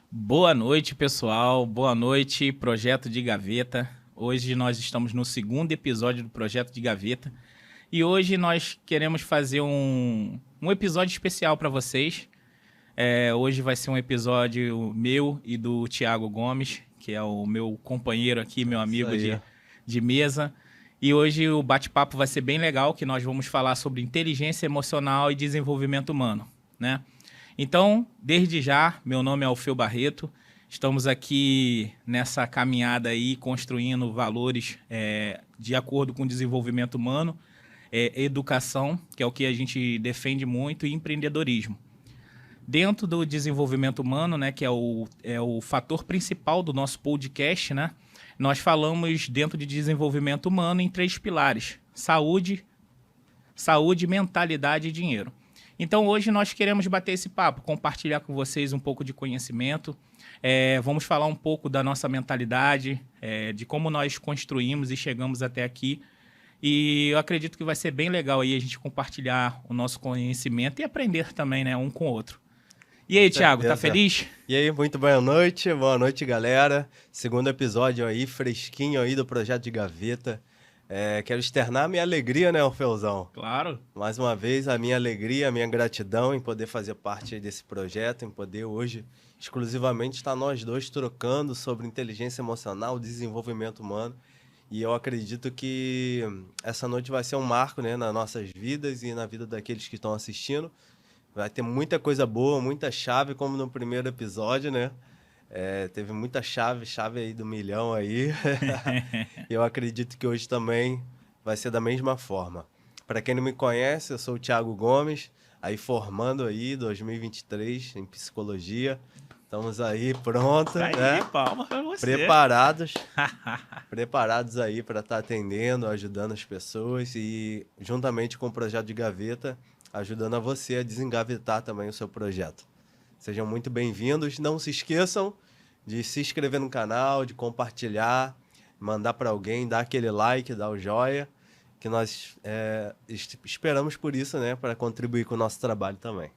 Boa noite, pessoal. Boa noite, Projeto de Gaveta. Hoje nós estamos no segundo episódio do Projeto de Gaveta e hoje nós queremos fazer um episódio especial para vocês. Hoje vai ser um episódio meu e do Thiago Gomes, que é o meu companheiro aqui, meu amigo de mesa. E hoje o bate-papo vai ser bem legal, que nós vamos falar sobre inteligência emocional e desenvolvimento humano, né? Então, desde já, meu nome é Alfeu Barreto, estamos aqui nessa caminhada aí, construindo valores de acordo com o desenvolvimento humano, educação, que é o que a gente defende muito, e empreendedorismo. Dentro do desenvolvimento humano, né, que é o fator principal do nosso podcast, né, nós falamos dentro de desenvolvimento humano em 3 pilares: saúde, mentalidade e dinheiro. Então, hoje nós queremos bater esse papo, compartilhar com vocês um pouco de conhecimento. Vamos falar um pouco da nossa mentalidade, de como nós construímos e chegamos até aqui. E eu acredito que vai ser bem legal aí a gente compartilhar o nosso conhecimento e aprender também, né, um com o outro. E aí, Thiago, tá feliz? E aí, muito boa noite, galera. Segundo episódio aí, fresquinho aí do Projeto de Gaveta. Quero externar minha alegria, né, Orfeuzão? Claro. Mais uma vez, a minha alegria, a minha gratidão em poder fazer parte desse projeto, em poder hoje, exclusivamente, estar nós dois trocando sobre inteligência emocional, desenvolvimento humano. E eu acredito que essa noite vai ser um marco, né, nas nossas vidas e na vida daqueles que estão assistindo. Vai ter muita coisa boa, muita chave, como no primeiro episódio, né? Teve muita chave aí do milhão aí. E eu acredito que hoje também vai ser da mesma forma. Para quem não me conhece, eu sou o Thiago Gomes, aí formando aí 2023 em psicologia. Estamos aí prontos, né? Palma pra você. Preparados aí para estar atendendo, ajudando as pessoas e juntamente com o Projeto de Gaveta, ajudando a você a desengavetar também o seu projeto. Sejam muito bem-vindos. Não se esqueçam de se inscrever no canal, de compartilhar, mandar para alguém, dar aquele like, dar o joia, que nós esperamos por isso, né, para contribuir com o nosso trabalho também.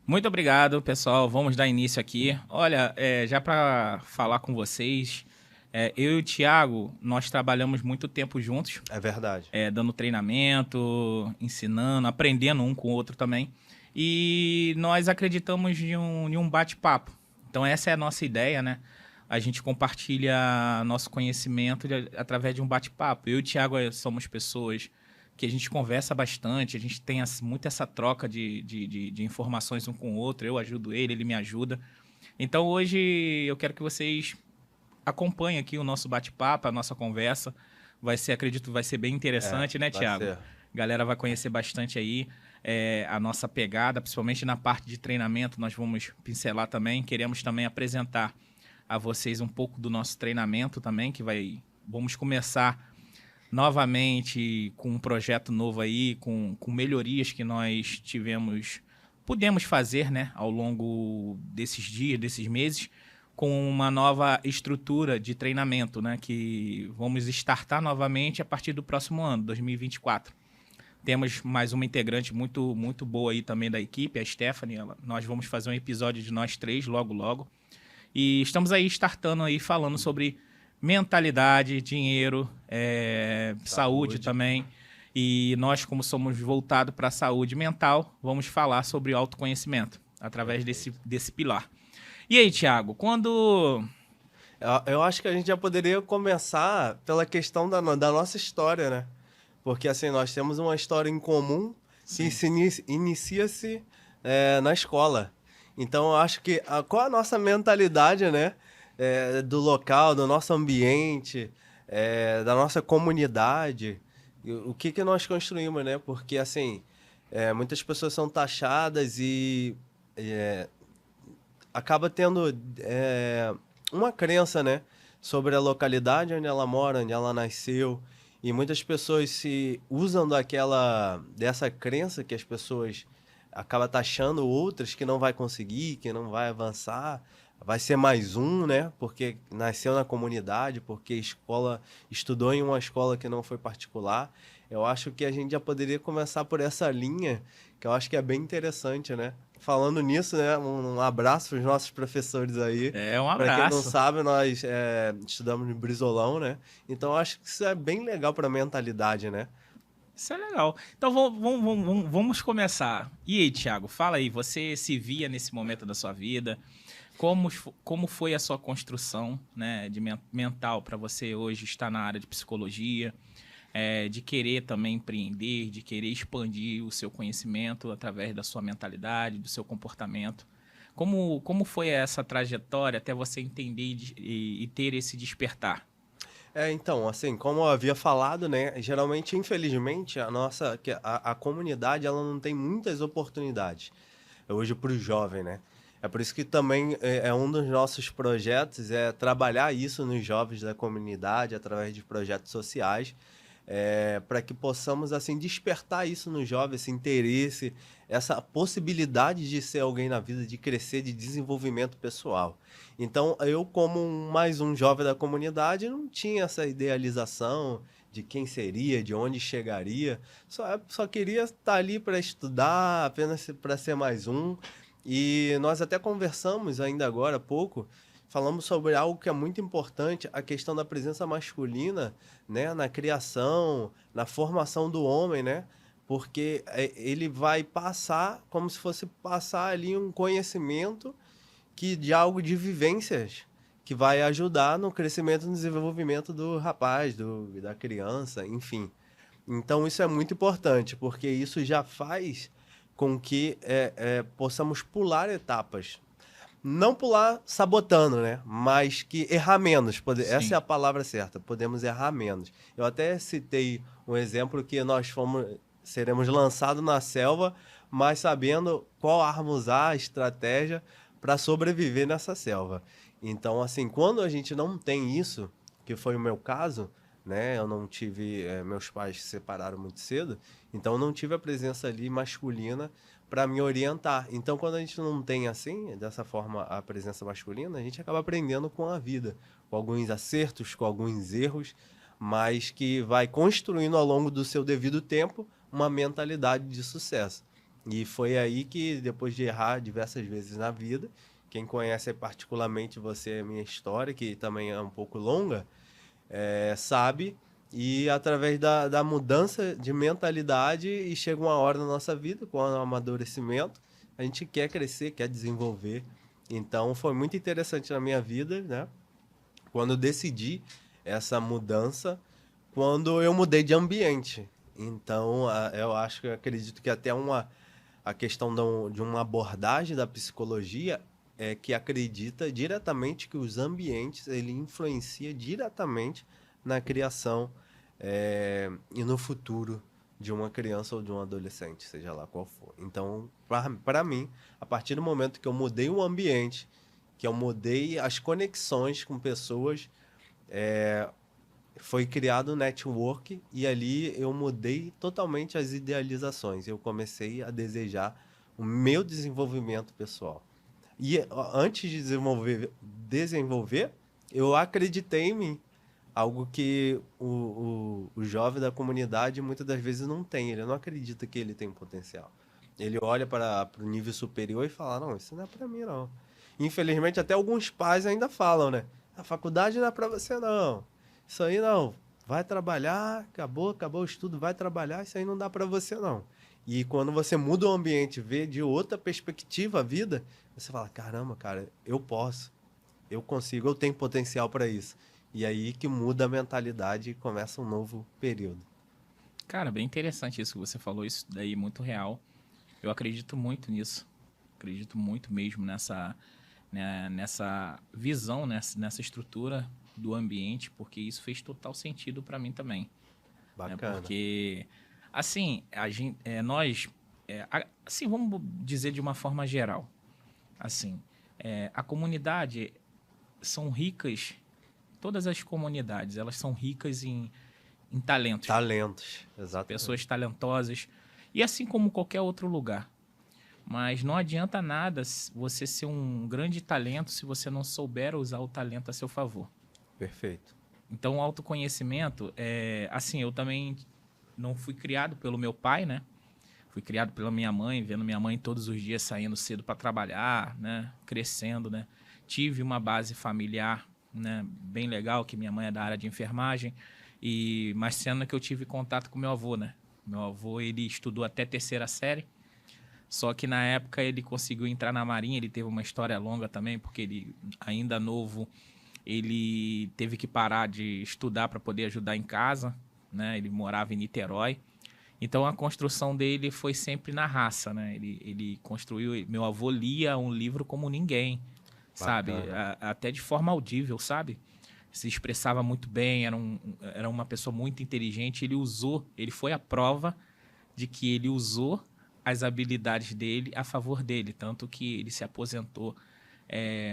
Muito obrigado, pessoal. Vamos dar início aqui. Olha, já para falar com vocês, eu e o Thiago, nós trabalhamos muito tempo juntos. É verdade. Dando treinamento, ensinando, aprendendo um com o outro também. E nós acreditamos em um bate-papo. Então essa é a nossa ideia, né? A gente compartilha nosso conhecimento através de um bate-papo. Eu e o Thiago somos pessoas que a gente conversa bastante, a gente tem muito essa troca de informações um com o outro. Eu ajudo ele, ele me ajuda. Então hoje eu quero que vocês acompanhem aqui o nosso bate-papo, a nossa conversa. Acredito, vai ser bem interessante, né, Thiago? A galera vai conhecer bastante aí a nossa pegada, principalmente na parte de treinamento, nós vamos pincelar também. Queremos também apresentar a vocês um pouco do nosso treinamento também, vamos começar novamente com um projeto novo aí, com melhorias que nós pudemos fazer, né, ao longo desses dias, desses meses, com uma nova estrutura de treinamento, né, que vamos startar novamente a partir do próximo ano, 2024. Temos mais uma integrante muito, muito boa aí também da equipe, a Stephanie. Nós vamos fazer um episódio de nós 3 logo, logo. E estamos aí startando aí, falando sobre mentalidade, dinheiro, saúde também. E nós, como somos voltados para a saúde mental, vamos falar sobre autoconhecimento através desse pilar. E aí, Thiago, quando... Eu acho que a gente já poderia começar pela questão da nossa história, né? Porque, assim, nós temos uma história em comum que inicia-se na escola. Então, eu acho que qual a nossa mentalidade, né? Do local, do nosso ambiente, da nossa comunidade, o que nós construímos, né? Porque, assim, muitas pessoas são taxadas e acaba tendo uma crença, né? Sobre a localidade onde ela mora, onde ela nasceu. E muitas pessoas se usam dessa crença que as pessoas acabam taxando outras que não vai conseguir, que não vai avançar, vai ser mais um, né? Porque nasceu na comunidade, porque estudou em uma escola que não foi particular. Eu acho que a gente já poderia começar por essa linha, que eu acho que é bem interessante, né? Falando nisso, né? Um abraço para os nossos professores aí. É, um Para quem não abraço. sabe, nós estudamos no Brizolão, né? Então eu acho que isso é bem legal para a mentalidade, né? Isso é legal. Então vamos começar. E aí, Thiago, fala aí, você se via nesse momento da sua vida? Como foi a sua construção, né, de mental para você hoje estar na área de psicologia, de querer também empreender, de querer expandir o seu conhecimento através da sua mentalidade, do seu comportamento? Como foi essa trajetória até você entender e ter esse despertar? Então, assim, como eu havia falado, né, geralmente, infelizmente, a comunidade, ela não tem muitas oportunidades hoje para o jovem, né? É por isso que também é um dos nossos projetos é trabalhar isso nos jovens da comunidade através de projetos sociais, para que possamos assim despertar isso no jovem, esse interesse, essa possibilidade de ser alguém na vida, de crescer, de desenvolvimento pessoal. Então, eu como mais um jovem da comunidade, não tinha essa idealização de quem seria, de onde chegaria. Só queria estar ali para estudar, apenas para ser mais um. E nós até conversamos ainda agora há pouco, falamos sobre algo que é muito importante, a questão da presença masculina, né, na criação, na formação do homem, né? Porque ele vai passar como se fosse passar ali um conhecimento que de algo de vivências que vai ajudar no crescimento e no desenvolvimento do rapaz, da criança, enfim. Então isso é muito importante, porque isso já faz com que possamos pular etapas. Não pular sabotando, né? Mas que errar menos. Essa é Sim. a palavra certa. Podemos errar menos. Eu até citei um exemplo que seremos lançados na selva, mas sabendo qual arma usar, a estratégia para sobreviver nessa selva. Então, assim, quando a gente não tem isso, que foi o meu caso, né? Eu não tive, meus pais se separaram muito cedo, então eu não tive a presença ali masculina para me orientar. Então, quando a gente não tem assim, dessa forma, a presença masculina, a gente acaba aprendendo com a vida, com alguns acertos, com alguns erros, mas que vai construindo ao longo do seu devido tempo uma mentalidade de sucesso. E foi aí que, depois de errar diversas vezes na vida, quem conhece particularmente você, a minha história, que também é um pouco longa, sabe, e através da mudança de mentalidade, e chega uma hora na nossa vida, com o amadurecimento, a gente quer crescer, quer desenvolver. Então, foi muito interessante na minha vida, né? Quando eu decidi essa mudança, quando eu mudei de ambiente. Então, eu acho que eu acredito que até a questão de uma abordagem da psicologia é que acredita diretamente que os ambientes ele influencia diretamente na criação e no futuro de uma criança ou de um adolescente, seja lá qual for. Então, para mim, a partir do momento que eu mudei o ambiente, que eu mudei as conexões com pessoas, foi criado um network e ali eu mudei totalmente as idealizações. Eu comecei a desejar o meu desenvolvimento pessoal. E antes de desenvolver, eu acreditei em mim. Algo que o jovem da comunidade muitas das vezes não tem. Ele não acredita que ele tem potencial. Ele olha para o nível superior e fala: não, isso não é para mim, não. Infelizmente, até alguns pais ainda falam, né? A faculdade não é para você, não. Isso aí não. Vai trabalhar, acabou o estudo, vai trabalhar, isso aí não dá para você, não. E quando você muda o ambiente, vê de outra perspectiva a vida, você fala: caramba, cara, eu posso, eu consigo, eu tenho potencial para isso. E aí que muda a mentalidade e começa um novo período. Cara, bem interessante isso que você falou, isso daí é muito real. Eu acredito muito nisso. Acredito muito mesmo nessa visão, nessa estrutura do ambiente, porque isso fez total sentido para mim também. Né? Bacana. Porque, assim, assim, vamos dizer de uma forma geral, assim, a comunidade são ricas, todas as comunidades, elas são ricas em talentos, Talentos, exatamente. pessoas talentosas, e assim como qualquer outro lugar. Mas não adianta nada você ser um grande talento se você não souber usar o talento a seu favor. Perfeito. Então, o autoconhecimento, assim, eu também não fui criado pelo meu pai, né? Fui criado pela minha mãe, vendo minha mãe todos os dias saindo cedo para trabalhar, né? Crescendo, né? Tive uma base familiar, né? Bem legal, que minha mãe é da área de enfermagem. Mas sendo que eu tive contato com meu avô, né? Meu avô, ele estudou até terceira série. Só que na época ele conseguiu entrar na Marinha, ele teve uma história longa também, porque ele, ainda novo, ele teve que parar de estudar para poder ajudar em casa, né? Ele morava em Niterói. Então a construção dele foi sempre na raça, né? Ele construiu. Meu avô lia um livro como ninguém, sabe? Até de forma audível, sabe? Se expressava muito bem, era uma pessoa muito inteligente. Ele foi a prova de que ele usou as habilidades dele a favor dele, tanto que ele se aposentou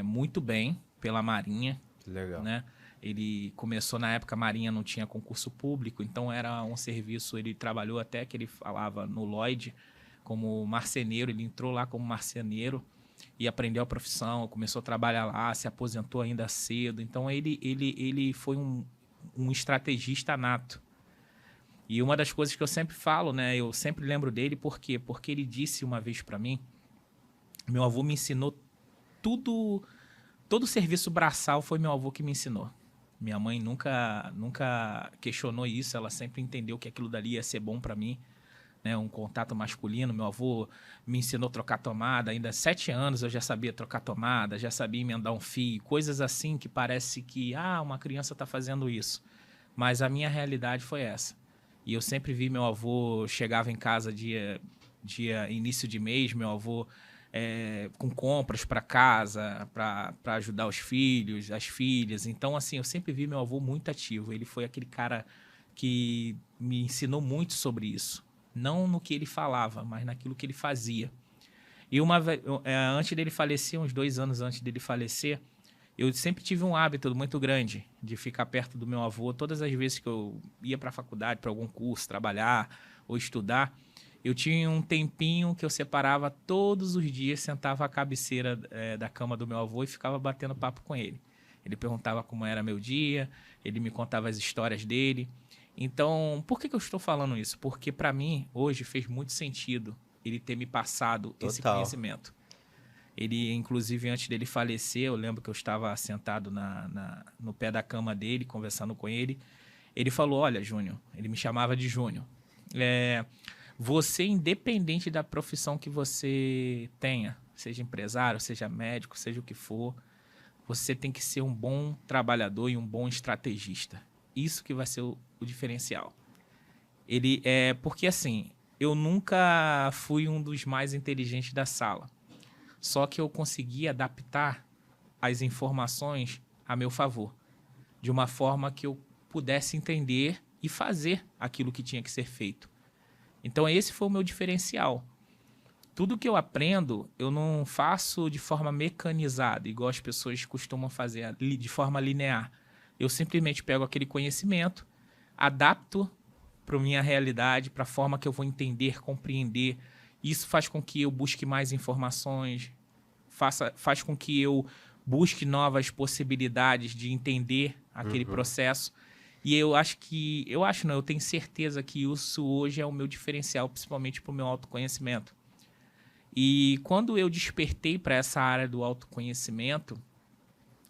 muito bem pela Marinha. Legal. Né? Ele começou na época, a Marinha não tinha concurso público, então era um serviço, ele trabalhou até que ele falava no Lloyd como marceneiro, ele entrou lá como marceneiro e aprendeu a profissão, começou a trabalhar lá, se aposentou ainda cedo, então ele foi um estrategista nato. E uma das coisas que eu sempre falo, né, eu sempre lembro dele, por quê? Porque ele disse uma vez para mim, meu avô me ensinou tudo. Todo o serviço braçal foi meu avô que me ensinou. Minha mãe nunca questionou isso, ela sempre entendeu que aquilo dali ia ser bom para mim, né? Um contato masculino. Meu avô me ensinou a trocar tomada, ainda 7 anos eu já sabia trocar tomada, já sabia emendar um fio, coisas assim que parece que uma criança está fazendo isso. Mas a minha realidade foi essa. E eu sempre vi meu avô, chegava em casa dia início de mês, meu avô com compras para casa, para ajudar os filhos, as filhas. Então, assim, eu sempre vi meu avô muito ativo. Ele foi aquele cara que me ensinou muito sobre isso. Não no que ele falava, mas naquilo que ele fazia. E antes dele falecer, uns 2 anos antes dele falecer, eu sempre tive um hábito muito grande de ficar perto do meu avô. Todas as vezes que eu ia para a faculdade, para algum curso, trabalhar ou estudar, eu tinha um tempinho que eu separava todos os dias, sentava à cabeceira da cama do meu avô e ficava batendo papo com ele. Ele perguntava como era meu dia, ele me contava as histórias dele. Então, por que eu estou falando isso? Porque para mim, hoje, fez muito sentido ele ter me passado esse conhecimento. Ele, inclusive, antes dele falecer, eu lembro que eu estava sentado no pé da cama dele, conversando com ele. Ele falou, olha, Júnior, ele me chamava de Júnior. Você, independente da profissão que você tenha, seja empresário, seja médico, seja o que for, você tem que ser um bom trabalhador e um bom estrategista. Isso que vai ser o diferencial. Porque, assim, eu nunca fui um dos mais inteligentes da sala. Só que eu consegui adaptar as informações a meu favor, de uma forma que eu pudesse entender e fazer aquilo que tinha que ser feito. Então, esse foi o meu diferencial. Tudo que eu aprendo, eu não faço de forma mecanizada, igual as pessoas costumam fazer, de forma linear. Eu simplesmente pego aquele conhecimento, adapto para a minha realidade, para a forma que eu vou entender, compreender. Isso faz com que eu busque mais informações, faz com que eu busque novas possibilidades de entender aquele processo. E eu tenho certeza que isso hoje é o meu diferencial, principalmente para o meu autoconhecimento. E quando eu despertei para essa área do autoconhecimento,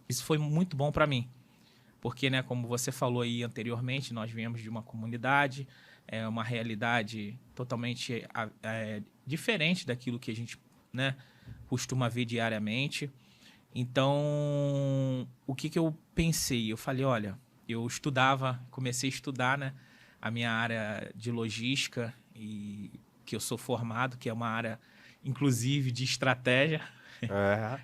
isso foi muito bom para mim. Porque, né, como você falou aí anteriormente, nós viemos de uma comunidade, uma realidade totalmente diferente daquilo que a gente, né, costuma ver diariamente. Então, o que eu pensei? Eu falei, olha, eu comecei a estudar, né, a minha área de logística, e que eu sou formado, que é uma área, inclusive, de estratégia.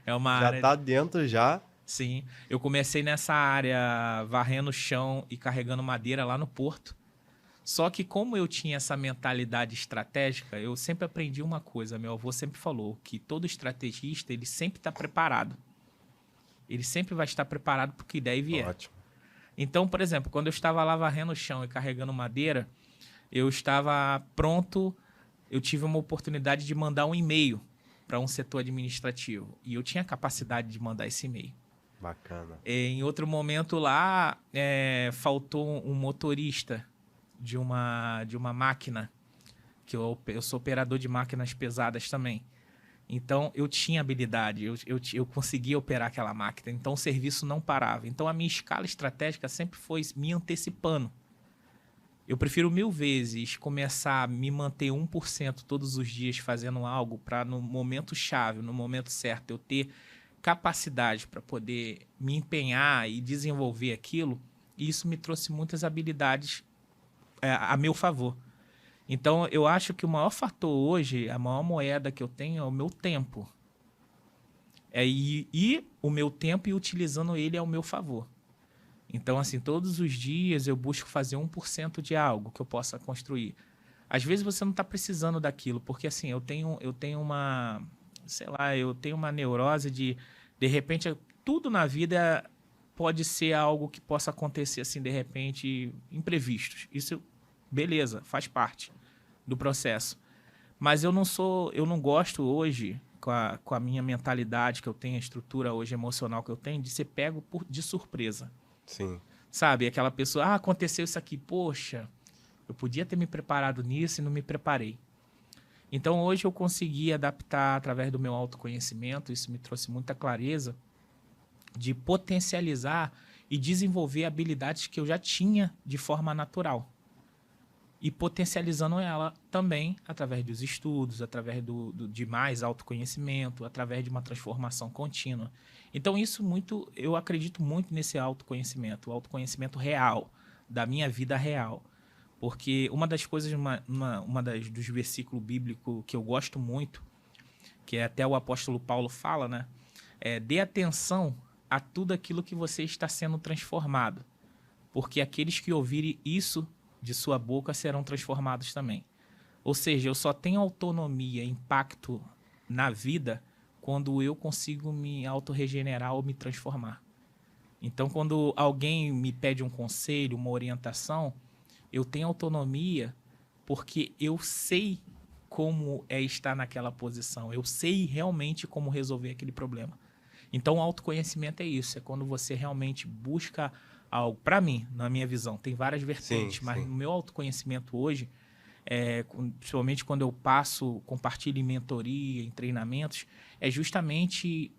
É uma já área... está dentro já. Sim, eu comecei nessa área varrendo o chão e carregando madeira lá no porto. Só que como eu tinha essa mentalidade estratégica, eu sempre aprendi uma coisa. Meu avô sempre falou que todo estrategista, ele sempre está preparado. Ele sempre vai estar preparado para o que der e vier. Ótimo. Então, por exemplo, quando eu estava lá varrendo o chão e carregando madeira, eu estava pronto, eu tive uma oportunidade de mandar um e-mail para um setor administrativo. E eu tinha a capacidade de mandar esse e-mail. Bacana. Em outro momento lá, faltou um motorista de uma máquina, que eu sou operador de máquinas pesadas também. Então, eu tinha habilidade, eu conseguia operar aquela máquina. Então, o serviço não parava. Então, a minha escala estratégica sempre foi me antecipando. Eu prefiro 1000 vezes começar a me manter 1% todos os dias fazendo algo para, no momento chave, no momento certo, eu ter capacidade para poder me empenhar e desenvolver aquilo. E isso me trouxe muitas habilidades a meu favor. Então, eu acho que o maior fator hoje, a maior moeda que eu tenho é o meu tempo. E o meu tempo e utilizando ele ao meu favor. Então, assim, todos os dias eu busco fazer 1% de algo que eu possa construir. Às vezes você não está precisando daquilo, porque assim, eu tenho uma, sei lá, eu tenho uma neurose de repente, tudo na vida pode ser algo que possa acontecer assim, de repente, imprevistos. Isso, beleza, faz parte do processo. Mas eu não gosto hoje, com a minha mentalidade que eu tenho, a estrutura hoje emocional que eu tenho, de ser pego de surpresa. Sim. Sabe, aquela pessoa, aconteceu isso aqui, poxa, eu podia ter me preparado nisso e não me preparei. Então, hoje eu consegui adaptar através do meu autoconhecimento, isso me trouxe muita clareza, de potencializar e desenvolver habilidades que eu já tinha de forma natural. E potencializando ela também através dos estudos, através de mais autoconhecimento, através de uma transformação contínua. Então, eu acredito muito nesse autoconhecimento, o autoconhecimento real, da minha vida real. Porque uma das coisas, dos versículos bíblicos que eu gosto muito, que até o apóstolo Paulo fala, né? Dê atenção a tudo aquilo que você está sendo transformado. Porque aqueles que ouvirem isso de sua boca serão transformados também. Ou seja, eu só tenho autonomia, impacto na vida quando eu consigo me autorregenerar ou me transformar. Então, quando alguém me pede um conselho, uma orientação, eu tenho autonomia porque eu sei como é estar naquela posição. Eu sei realmente como resolver aquele problema. Então, o autoconhecimento é isso. É quando você realmente busca algo. Para mim, na minha visão, tem várias vertentes, Sim, mas sim. no meu autoconhecimento hoje, principalmente quando eu compartilho em mentoria, em treinamentos, é justamente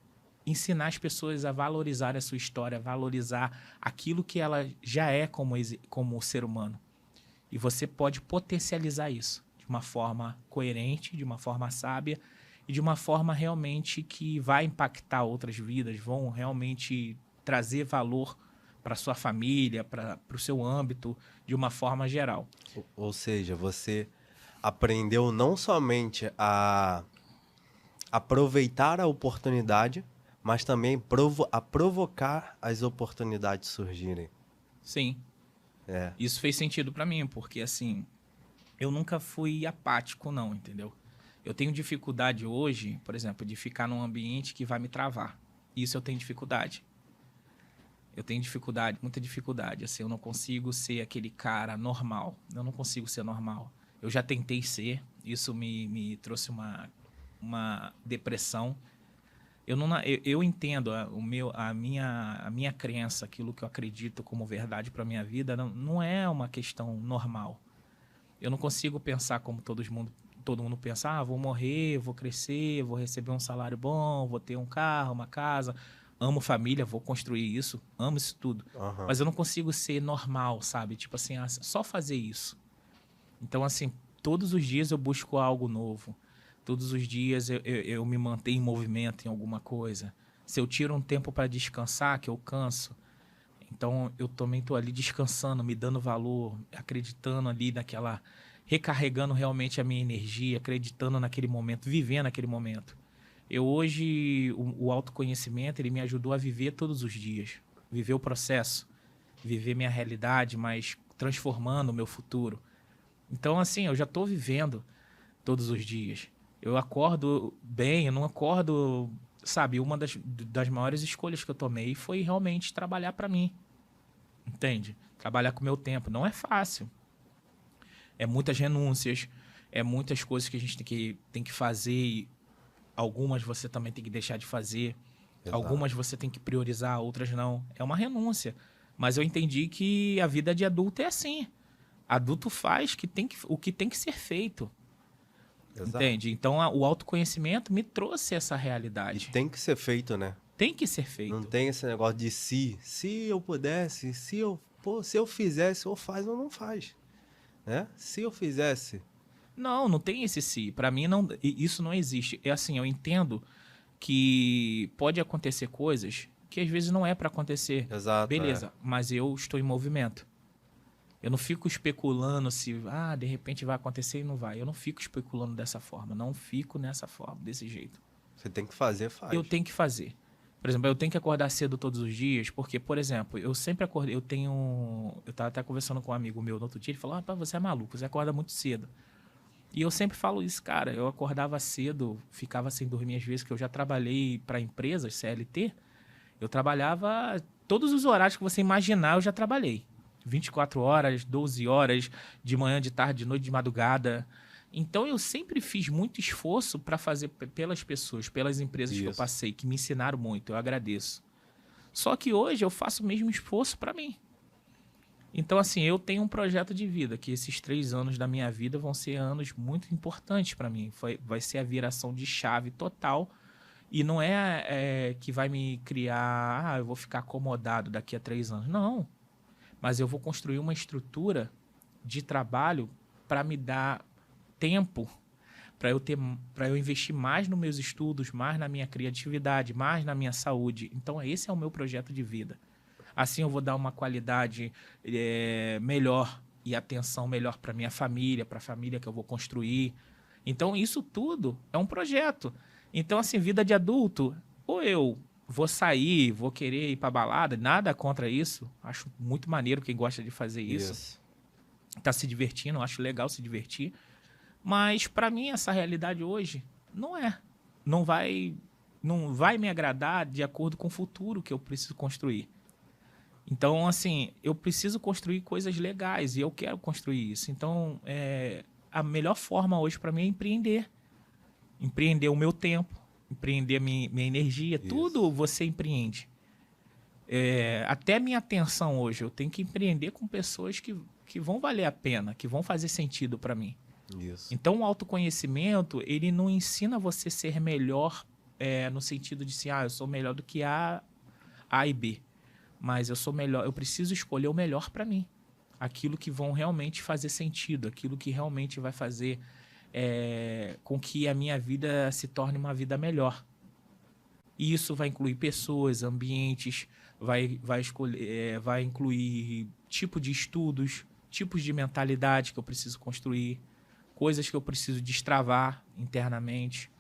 ensinar as pessoas a valorizar a sua história, a valorizar aquilo que ela já é como ser humano. E você pode potencializar isso de uma forma coerente, de uma forma sábia e de uma forma realmente que vai impactar outras vidas, vão realmente trazer valor para sua família, para o seu âmbito, de uma forma geral. Ou seja, você aprendeu não somente a aproveitar a oportunidade, mas também a provocar as oportunidades surgirem. Sim, isso fez sentido para mim, porque assim, eu nunca fui apático não, entendeu? Eu tenho dificuldade hoje, por exemplo, de ficar num ambiente que vai me travar. Isso eu tenho dificuldade. Eu tenho dificuldade, muita dificuldade. Assim, eu não consigo ser aquele cara normal. Eu não consigo ser normal. Eu já tentei ser, isso me trouxe uma depressão. Eu entendo a minha crença, aquilo que eu acredito como verdade para minha vida, não é uma questão normal. Eu não consigo pensar como todo mundo pensa, vou morrer, vou crescer, vou receber um salário bom, vou ter um carro, uma casa, amo família, vou construir isso, amo isso tudo. Uhum. Mas eu não consigo ser normal, sabe? Tipo assim, só fazer isso. Então, assim, todos os dias eu busco algo novo. Todos os dias eu me mantenho em movimento em alguma coisa. Se eu tiro um tempo para descansar, que eu canso, então eu também estou ali descansando, me dando valor, acreditando ali naquela... recarregando realmente a minha energia, acreditando naquele momento, vivendo aquele momento. Eu hoje, o autoconhecimento, ele me ajudou a viver todos os dias. Viver o processo, viver minha realidade, mas transformando o meu futuro. Então, assim, eu já estou vivendo todos os dias. Eu acordo bem, eu não acordo... Sabe, uma das maiores escolhas que eu tomei foi realmente trabalhar para mim. Entende? Trabalhar com o meu tempo. Não é fácil. É muitas renúncias, é muitas coisas que a gente tem que fazer algumas você também tem que deixar de fazer, Exato. algumas você tem que priorizar, outras não. É uma renúncia. Mas eu entendi que a vida de adulto é assim. Adulto faz o que tem que ser feito. Exato. Entende? Então o autoconhecimento me trouxe essa E realidade. tem que ser feito, né? Tem que ser feito. Não tem esse negócio de se eu pudesse, se eu fizesse, ou faz ou não faz, né? Se eu fizesse, Não tem esse si. Pra mim, não, isso não existe. É assim, eu entendo que pode acontecer coisas que às vezes não é pra acontecer. exato, Beleza, mas eu estou em movimento. Eu não fico especulando se, de repente vai acontecer e não vai. Eu não fico especulando dessa forma. Não fico nessa forma, desse jeito. você tem que fazer, faz. Eu tenho que fazer. Por exemplo, eu tenho que acordar cedo todos os dias, porque, por exemplo, eu sempre acordei, eu tava até conversando com um amigo meu no outro dia, ele falou, rapaz, você é maluco, você acorda muito cedo. E eu sempre falo isso, cara, eu acordava cedo, ficava sem dormir às vezes, que eu já trabalhei para empresas, CLT, eu trabalhava todos os horários que você imaginar, eu já trabalhei. 24 horas, 12 horas, de manhã, de tarde, de noite, de madrugada. Então eu sempre fiz muito esforço para fazer pelas pessoas, pelas empresas que eu Isso. passei, que me ensinaram muito, eu agradeço. Só que hoje eu faço o mesmo esforço para mim. Então, assim, eu tenho um projeto de vida, que esses 3 anos da minha vida vão ser anos muito importantes para mim. Vai ser a viração de chave total. E não é que vai me criar, eu vou ficar acomodado daqui a 3 anos. Não. Mas eu vou construir uma estrutura de trabalho para me dar tempo, para eu investir mais nos meus estudos, mais na minha criatividade, mais na minha saúde. Então, esse é o meu projeto de vida. Assim eu vou dar uma qualidade melhor e atenção melhor para minha família, para a família que eu vou construir. Então, isso tudo é um projeto. Então, assim, vida de adulto, ou eu vou sair, vou querer ir para balada, nada contra isso. Acho muito maneiro quem gosta de fazer isso. Tá se divertindo, acho legal se divertir. Mas, para mim, essa realidade hoje não é. Não vai me agradar de acordo com o futuro que eu preciso construir. Então, assim, eu preciso construir coisas legais e eu quero construir isso. Então, a melhor forma hoje para mim é empreender. Empreender o meu tempo, empreender a minha energia, Isso. tudo você empreende. Até minha atenção hoje, eu tenho que empreender com pessoas que vão valer a pena, que vão fazer sentido para mim. Isso. Então, o autoconhecimento, ele não ensina você a ser melhor no sentido de assim, eu sou melhor do que A e B. Mas eu sou melhor, eu preciso escolher o melhor para mim. Aquilo que vão realmente fazer sentido, aquilo que realmente vai fazer com que a minha vida se torne uma vida melhor. E isso vai incluir pessoas, ambientes, vai incluir tipo de estudos, tipos de mentalidade que eu preciso construir, coisas que eu preciso destravar internamente.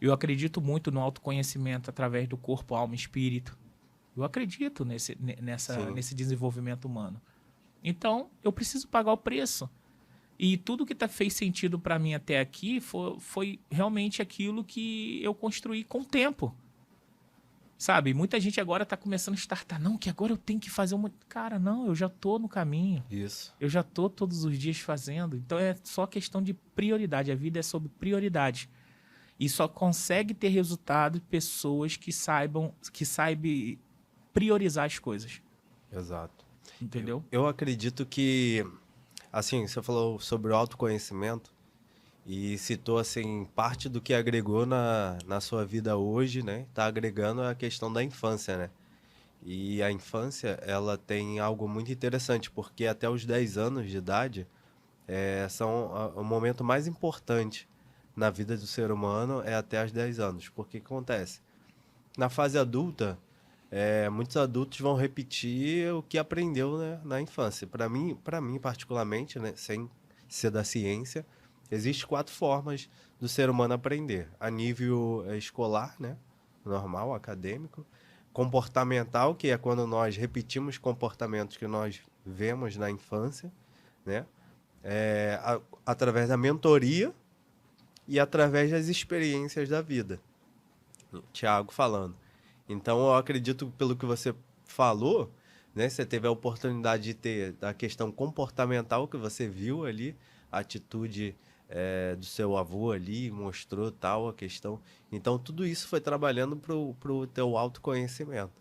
Eu acredito muito no autoconhecimento através do corpo, alma e espírito. Eu acredito nesse desenvolvimento humano. Então, eu preciso pagar o preço. E tudo que fez sentido para mim até aqui foi realmente aquilo que eu construí com o tempo. Sabe? Muita gente agora está começando a startar. Não, que agora eu tenho que fazer uma... Cara, não, eu já estou no caminho. Isso. Eu já estou todos os dias fazendo. Então, é só questão de prioridade. A vida é sobre prioridade. E só consegue ter resultado pessoas que saibam priorizar as coisas. Exato. Entendeu? Eu acredito que, assim, você falou sobre o autoconhecimento e citou, assim, parte do que agregou na sua vida hoje, né? Tá agregando a questão da infância, né? E a infância, ela tem algo muito interessante, porque até os 10 anos de idade são o momento mais importante na vida do ser humano, é até os 10 anos. Porque o que acontece? Na fase adulta, muitos adultos vão repetir o que aprendeu, né, na infância. Para mim particularmente, né, sem ser da ciência, existem 4 formas do ser humano aprender. A nível escolar, né, normal, acadêmico. Comportamental, que é quando nós repetimos comportamentos que nós vemos na infância, né, através da mentoria e através das experiências da vida. Tiago falando. Então, eu acredito, pelo que você falou, né, você teve a oportunidade de ter a questão comportamental que você viu ali, a atitude do seu avô ali, mostrou tal a questão. Então, tudo isso foi trabalhando pro teu autoconhecimento.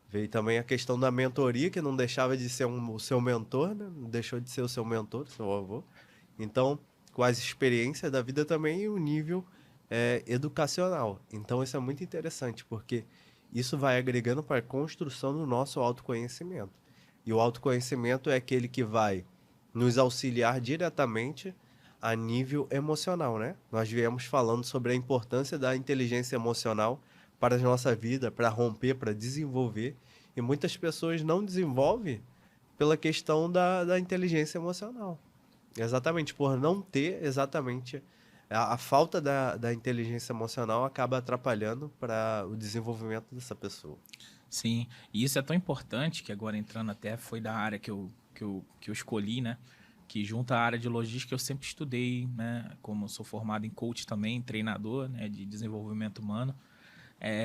Veio também a questão da mentoria, que não deixava de ser o seu mentor, né? Não deixou de ser o seu mentor, seu avô. Então, com as experiências da vida também e o nível educacional. Então, isso é muito interessante, porque isso vai agregando para a construção do nosso autoconhecimento. E o autoconhecimento é aquele que vai nos auxiliar diretamente a nível emocional, né? Nós viemos falando sobre a importância da inteligência emocional para a nossa vida, para romper, para desenvolver. E muitas pessoas não desenvolvem pela questão da inteligência emocional. Exatamente, por não ter exatamente a falta da inteligência emocional acaba atrapalhando para o desenvolvimento dessa pessoa. Sim, e isso é tão importante que agora entrando até foi da área que eu escolhi, né? Que junto à área de logística eu sempre estudei, né? Como sou formado em coach também, treinador, né? De desenvolvimento humano.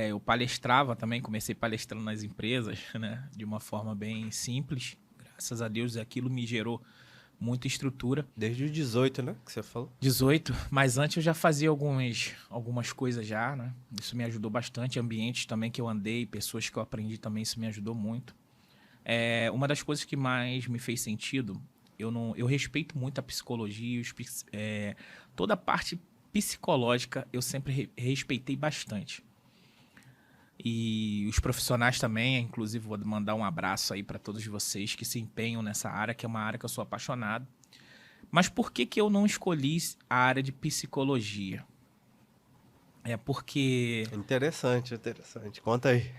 Eu palestrava também, comecei palestrando nas empresas, né? De uma forma bem simples. Graças a Deus aquilo me gerou muita estrutura. Desde os 18, né? Que você falou. 18, mas antes eu já fazia algumas coisas já, né? Isso me ajudou bastante. Ambientes também que eu andei, pessoas que eu aprendi também, isso me ajudou muito. Uma das coisas que mais me fez sentido, eu respeito muito a psicologia, toda a parte psicológica eu sempre respeitei bastante. E os profissionais também, inclusive vou mandar um abraço aí para todos vocês que se empenham nessa área, que é uma área que eu sou apaixonado. Mas por que eu não escolhi a área de psicologia? É porque... Interessante. Conta aí.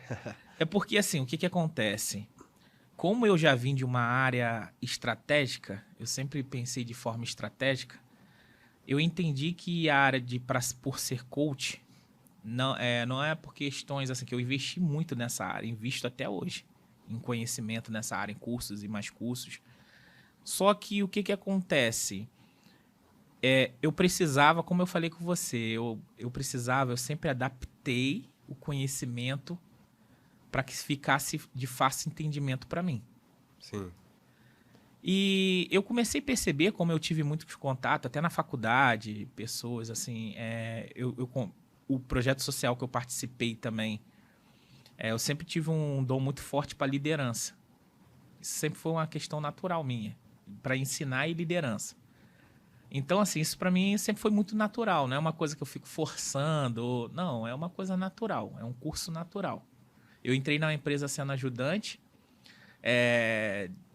É porque, assim, o que acontece? Como eu já vim de uma área estratégica, eu sempre pensei de forma estratégica, eu entendi que a área por ser coach, não é por questões assim, que eu investi muito nessa área, invisto até hoje em conhecimento nessa área, em cursos e mais cursos. Só que o que acontece? Eu precisava, como eu falei com você, eu sempre adaptei o conhecimento para que ficasse de fácil entendimento para mim. Sim. E eu comecei a perceber, como eu tive muito contato, até na faculdade, pessoas assim, o projeto social que eu participei também, eu sempre tive um dom muito forte para liderança. Isso sempre foi uma questão natural minha, para ensinar e liderança. Então, assim, isso para mim sempre foi muito natural, não é uma coisa que eu fico forçando, não, é uma coisa natural, é um curso natural. Eu entrei na empresa sendo ajudante,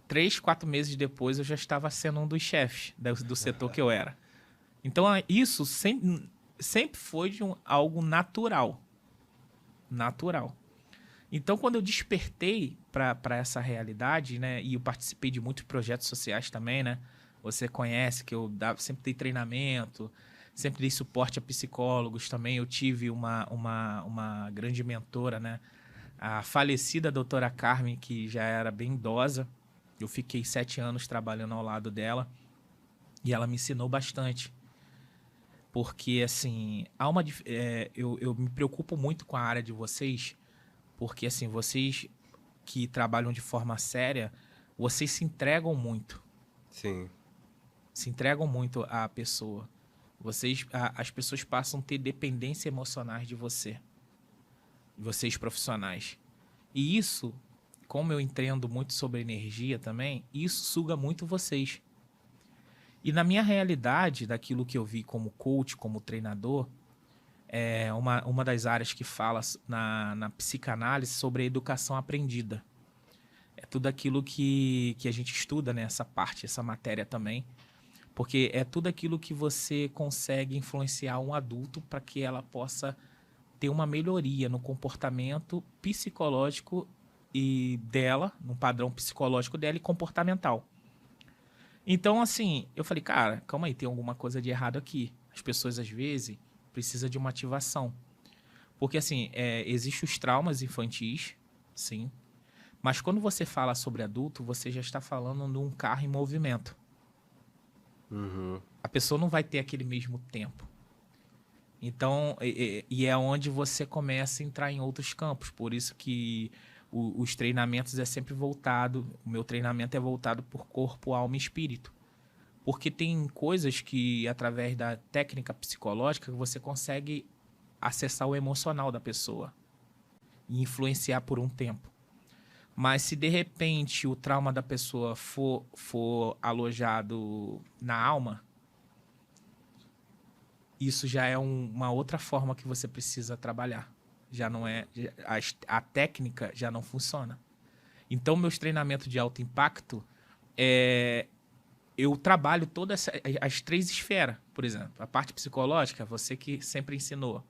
3, 4 meses depois eu já estava sendo um dos chefes do setor que eu era. Então, isso sempre foi algo natural. Natural. Então, quando eu despertei para essa realidade, né, e eu participei de muitos projetos sociais também, né, você conhece que eu sempre dei treinamento, sempre dei suporte a psicólogos também. Eu tive uma grande mentora, né, a falecida doutora Carmen, que já era bem idosa. Eu fiquei 7 anos trabalhando ao lado dela e ela me ensinou bastante. Porque, assim, eu me preocupo muito com a área de vocês, porque, assim, vocês que trabalham de forma séria, vocês se entregam muito. Sim. Se entregam muito à pessoa. As pessoas passam a ter dependência emocional de vocês profissionais. E isso, como eu entendo muito sobre energia também, isso suga muito vocês. E na minha realidade, daquilo que eu vi como coach, como treinador, é uma das áreas que fala na psicanálise sobre a educação aprendida. É tudo aquilo que a gente estuda nessa parte, essa matéria também. Porque é tudo aquilo que você consegue influenciar um adulto para que ela possa ter uma melhoria no comportamento psicológico dela, no padrão psicológico dela e comportamental. Então, assim, eu falei, cara, calma aí, tem alguma coisa de errado aqui. As pessoas, às vezes, precisam de uma ativação. Porque, assim, existem os traumas infantis, sim. Mas quando você fala sobre adulto, você já está falando de um carro em movimento. Uhum. A pessoa não vai ter aquele mesmo tempo. Então, e é onde você começa a entrar em outros campos. Por isso que os treinamentos é sempre voltado, o meu treinamento é voltado por corpo, alma e espírito. Porque tem coisas que, através da técnica psicológica, você consegue acessar o emocional da pessoa e influenciar por um tempo. Mas se de repente o trauma da pessoa for alojado na alma, isso já é uma outra forma que você precisa trabalhar. Já não é, a técnica já não funciona. Então, meus treinamentos de alto impacto, eu trabalho todas as 3 esferas, por exemplo. A parte psicológica, você que sempre ensinou.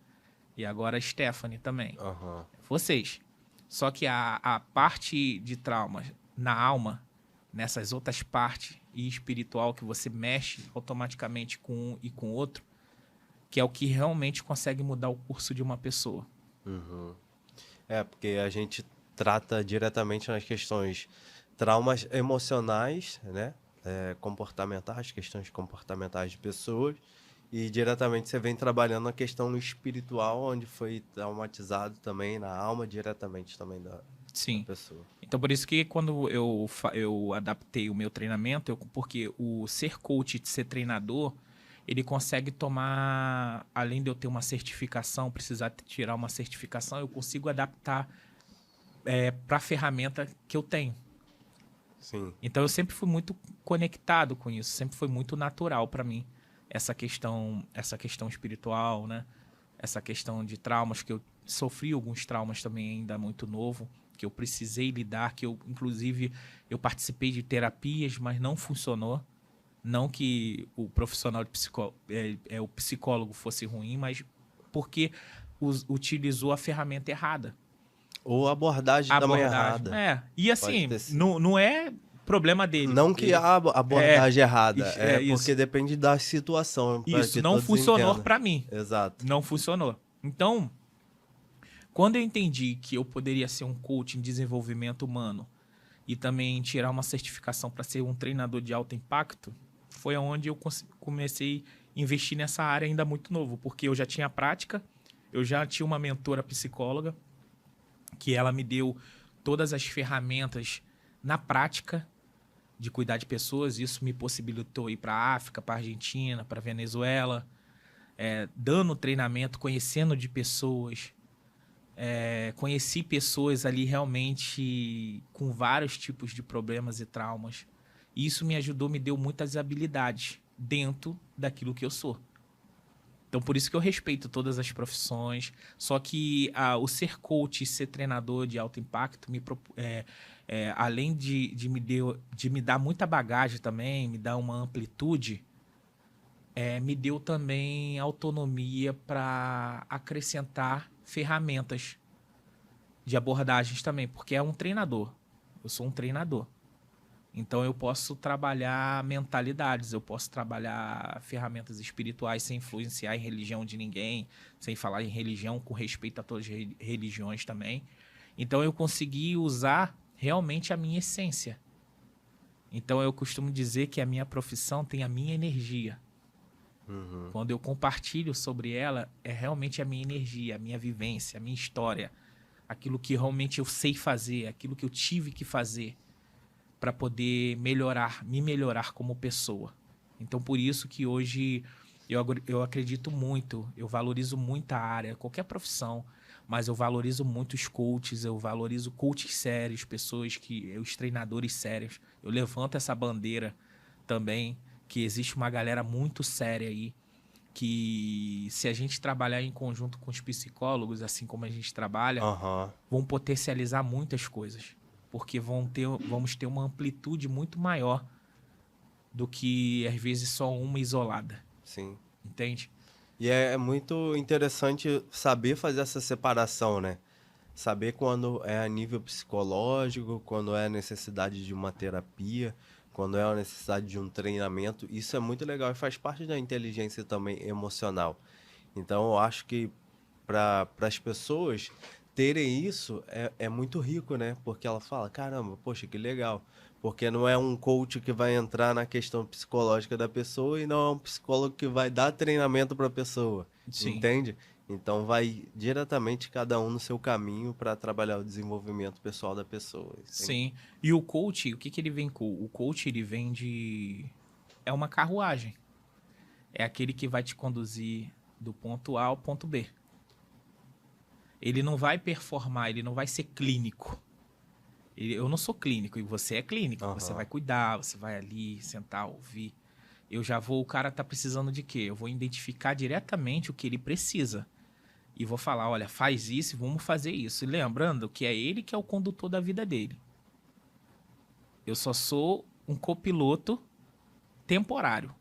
E agora a Stephanie também. Aham. Vocês. Só que a parte de traumas na alma, nessas outras partes e espiritual que você mexe automaticamente com um e com o outro, que é o que realmente consegue mudar o curso de uma pessoa. Uhum. Porque a gente trata diretamente nas questões traumas emocionais, né? Comportamentais, questões comportamentais de pessoas. E diretamente você vem trabalhando a questão espiritual, onde foi traumatizado também na alma, diretamente também da Sim. pessoa. Então, por isso que quando eu adaptei o meu treinamento, porque o ser coach e ser treinador, ele consegue tomar, além de eu ter uma certificação, precisar tirar uma certificação, eu consigo adaptar para a ferramenta que eu tenho. Sim. Então, eu sempre fui muito conectado com isso, sempre foi muito natural para mim essa questão espiritual, né? Essa questão de traumas, que eu sofri alguns traumas também ainda muito novo, que eu precisei lidar, que eu, inclusive, eu participei de terapias, mas não funcionou. Não que o profissional de o psicólogo fosse ruim, mas porque utilizou a ferramenta errada. Ou a abordagem A também abordagem. errada. E Pode assim, ter sido. não é problema dele. Não Porque que a abordagem errada, porque isso. depende da situação, para Isso que não todos funcionou entendam. para mim. Exato. Não funcionou. Então, quando eu entendi que eu poderia ser um coach em desenvolvimento humano e também tirar uma certificação para ser um treinador de alto impacto, foi onde eu comecei a investir nessa área ainda muito novo, porque eu já tinha prática, eu já tinha uma mentora psicóloga, que ela me deu todas as ferramentas na prática de cuidar de pessoas. Isso me possibilitou ir para a África, para a Argentina, para a Venezuela, dando treinamento, conhecendo de pessoas. Conheci pessoas ali realmente com vários tipos de problemas e traumas. E isso me ajudou, me deu muitas habilidades dentro daquilo que eu sou. Então, por isso que eu respeito todas as profissões. Só que o ser coach e ser treinador de alto impacto, além de me dar muita bagagem também, me dar uma amplitude, me deu também autonomia para acrescentar ferramentas de abordagens também, porque é um treinador. Eu sou um treinador. Então eu posso trabalhar mentalidades, eu posso trabalhar ferramentas espirituais sem influenciar em religião de ninguém, sem falar em religião, com respeito a todas as religiões também. Então eu consegui usar realmente a minha essência. Então eu costumo dizer que a minha profissão tem a minha energia. Uhum. Quando eu compartilho sobre ela, é realmente a minha energia, a minha vivência, a minha história, aquilo que realmente eu sei fazer, aquilo que eu tive que fazer para poder me melhorar como pessoa. Então, por isso que hoje eu acredito muito, eu valorizo muito a área, qualquer profissão, mas eu valorizo muito os coaches, eu valorizo coaches sérios, os treinadores sérios. Eu levanto essa bandeira também, que existe uma galera muito séria aí, que se a gente trabalhar em conjunto com os psicólogos, assim como a gente trabalha, vão potencializar muitas coisas. Porque vamos ter uma amplitude muito maior do que, às vezes, só uma isolada. Sim. Entende? E é muito interessante saber fazer essa separação, né? Saber quando é a nível psicológico, quando é a necessidade de uma terapia, quando é a necessidade de um treinamento. Isso é muito legal e faz parte da inteligência também emocional. Então, eu acho que para as pessoas terem isso é muito rico, né? Porque ela fala, caramba, poxa, que legal. Porque não é um coach que vai entrar na questão psicológica da pessoa e não é um psicólogo que vai dar treinamento para a pessoa, Sim. entende? Então vai diretamente cada um no seu caminho para trabalhar o desenvolvimento pessoal da pessoa. Entende? Sim. E o coach, o que ele vem com? O coach, ele vem de é uma carruagem. É aquele que vai te conduzir do ponto A ao ponto B. Ele não vai performar, ele não vai ser clínico. Eu não sou clínico e você é clínico. Aham. Você vai cuidar, você vai ali sentar, ouvir. Eu já vou, o cara tá precisando de quê? Eu vou identificar diretamente o que ele precisa. E vou falar, olha, faz isso e vamos fazer isso. E lembrando que é ele que é o condutor da vida dele. Eu só sou um copiloto temporário.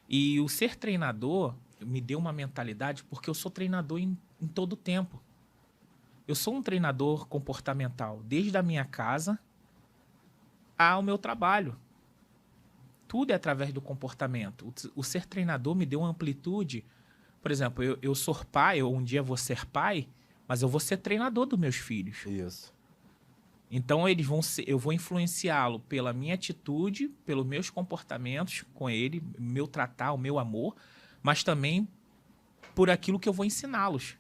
E o ser treinador me deu uma mentalidade porque eu sou treinador em todo o tempo. Eu sou um treinador comportamental, desde a minha casa ao meu trabalho. Tudo é através do comportamento. O ser treinador me deu uma amplitude. Por exemplo, eu sou pai, eu um dia vou ser pai, mas eu vou ser treinador dos meus filhos. Isso. Então eu vou influenciá-lo pela minha atitude, pelos meus comportamentos com ele, meu tratar, o meu amor, mas também por aquilo que eu vou ensiná-los.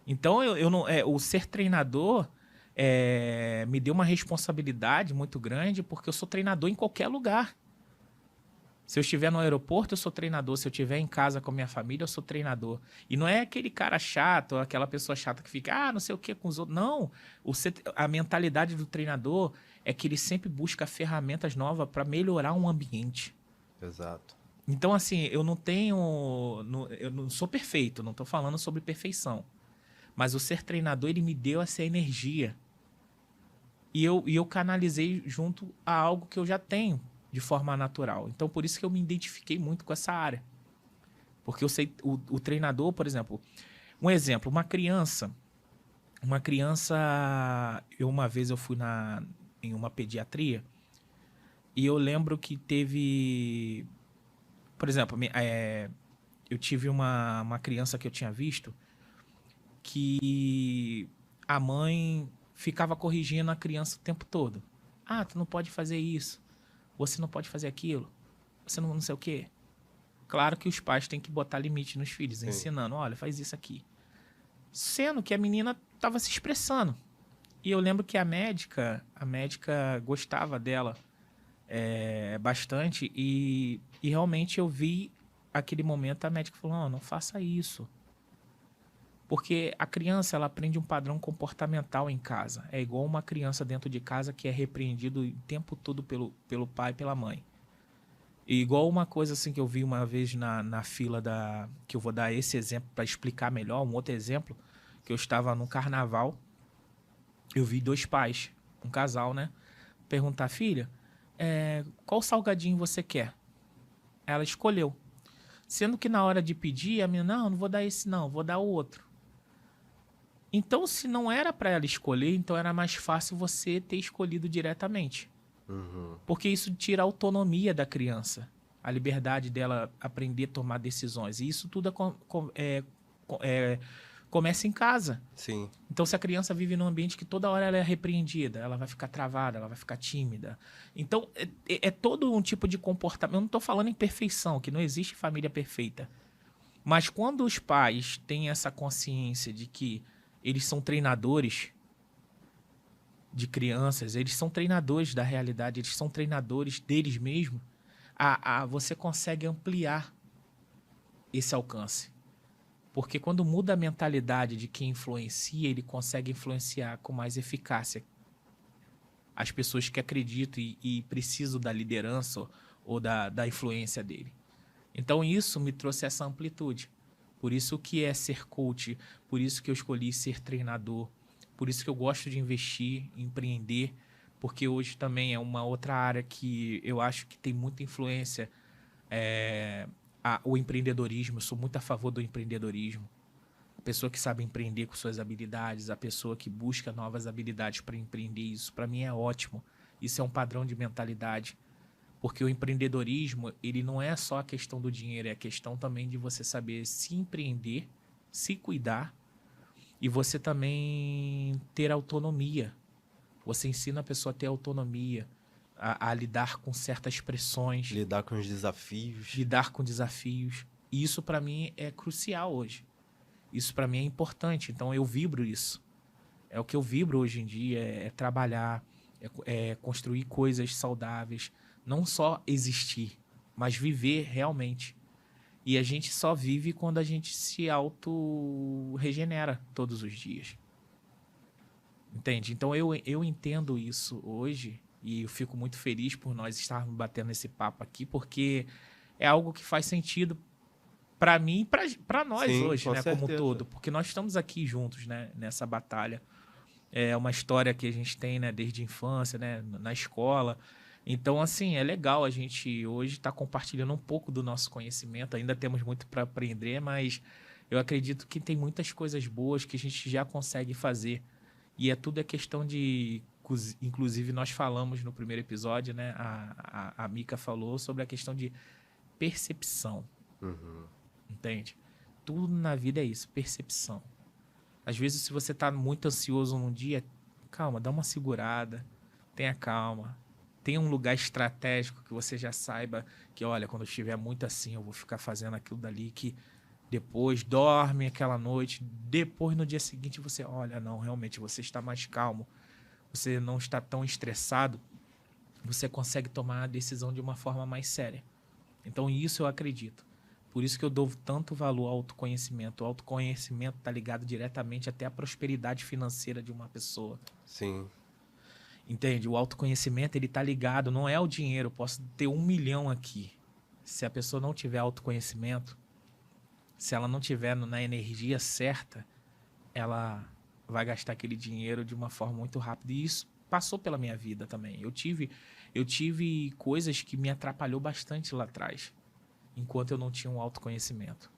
Então eu não, o ser treinador me deu uma responsabilidade muito grande, porque eu sou treinador em qualquer lugar. Se eu estiver no aeroporto, eu sou treinador. Se eu estiver em casa com a minha família, eu sou treinador. E não é aquele cara chato, aquela pessoa chata que fica, não sei o que com os outros. Não. A mentalidade do treinador é que ele sempre busca ferramentas novas para melhorar um ambiente. Exato. Então, assim, eu não sou perfeito, não estou falando sobre perfeição. Mas o ser treinador, ele me deu essa energia. E eu canalizei junto a algo que eu já tenho de forma natural. Então, por isso que eu me identifiquei muito com essa área. Porque eu sei, o treinador, por exemplo, um exemplo, uma criança, uma vez eu fui em uma pediatria e eu lembro que teve, por exemplo, eu tive uma criança que eu tinha visto que a mãe ficava corrigindo a criança o tempo todo. Tu não pode fazer isso. Você não pode fazer aquilo. Você não sei o quê. Claro que os pais têm que botar limite nos filhos, Sim. ensinando, olha, faz isso aqui. Sendo que a menina estava se expressando. E eu lembro que a médica gostava dela bastante e realmente eu vi aquele momento a médica falou, não faça isso. Porque a criança, ela aprende um padrão comportamental em casa. É igual uma criança dentro de casa que é repreendido o tempo todo pelo pai e pela mãe. E igual uma coisa assim que eu vi uma vez na fila que eu vou dar esse exemplo para explicar melhor, um outro exemplo, que eu estava no carnaval, eu vi dois pais, um casal, né? Perguntar, filha, qual salgadinho você quer? Ela escolheu. Sendo que na hora de pedir, a menina, não vou dar esse não, vou dar o outro. Então, se não era para ela escolher, então era mais fácil você ter escolhido diretamente. Uhum. Porque isso tira a autonomia da criança, a liberdade dela aprender a tomar decisões. E isso tudo começa em casa. Sim. Então, se a criança vive num ambiente que toda hora ela é repreendida, ela vai ficar travada, ela vai ficar tímida. Então, é todo um tipo de comportamento. Eu não estou falando em perfeição, que não existe família perfeita. Mas quando os pais têm essa consciência de que eles são treinadores de crianças, eles são treinadores da realidade, eles são treinadores deles mesmos, você consegue ampliar esse alcance. Porque quando muda a mentalidade de quem influencia, ele consegue influenciar com mais eficácia as pessoas que acreditam e precisam da liderança ou da influência dele. Então isso me trouxe essa amplitude. Por isso que é ser coach, por isso que eu escolhi ser treinador, por isso que eu gosto de investir, empreender, porque hoje também é uma outra área que eu acho que tem muita influência, o empreendedorismo. Eu sou muito a favor do empreendedorismo. A pessoa que sabe empreender com suas habilidades, a pessoa que busca novas habilidades para empreender, isso para mim é ótimo. Isso é um padrão de mentalidade. Porque o empreendedorismo, ele não é só a questão do dinheiro, é a questão também de você saber se empreender, se cuidar e você também ter autonomia. Você ensina a pessoa a ter autonomia, a lidar com certas pressões. Lidar com os desafios. Lidar com desafios. E isso, para mim, é crucial hoje. Isso, para mim, é importante. Então, eu vibro isso. É o que eu vibro hoje em dia, é trabalhar, é construir coisas saudáveis, Não só existir, mas viver realmente. E a gente só vive quando a gente se auto-regenera todos os dias. Entende? Então eu entendo isso hoje e eu fico muito feliz por nós estarmos batendo esse papo aqui, porque é algo que faz sentido para mim e para nós Sim, hoje, com né, como certeza. todo, porque nós estamos aqui juntos, né, nessa batalha. É uma história que a gente tem, né, desde a infância, né, na escola. Então, assim, é legal a gente hoje estar compartilhando um pouco do nosso conhecimento. Ainda temos muito para aprender, mas eu acredito que tem muitas coisas boas que a gente já consegue fazer. E tudo é questão de. Inclusive, nós falamos no primeiro episódio, né? A Mika falou sobre a questão de percepção. Uhum. Entende? Tudo na vida é isso, percepção. Às vezes, se você está muito ansioso num dia, calma, dá uma segurada, tenha calma. Tenha um lugar estratégico que você já saiba que, olha, quando eu estiver muito assim, eu vou ficar fazendo aquilo dali que depois dorme aquela noite, depois no dia seguinte você, olha, não, realmente você está mais calmo, você não está tão estressado, você consegue tomar a decisão de uma forma mais séria. Então, isso eu acredito. Por isso que eu dou tanto valor ao autoconhecimento. O autoconhecimento está ligado diretamente até à prosperidade financeira de uma pessoa. Sim. Entende? O autoconhecimento, ele tá ligado, não é o dinheiro. Eu posso ter 1 milhão aqui. Se a pessoa não tiver autoconhecimento, se ela não tiver na energia certa, ela vai gastar aquele dinheiro de uma forma muito rápida. E isso passou pela minha vida também. Eu tive coisas que me atrapalhou bastante lá atrás, enquanto eu não tinha um autoconhecimento.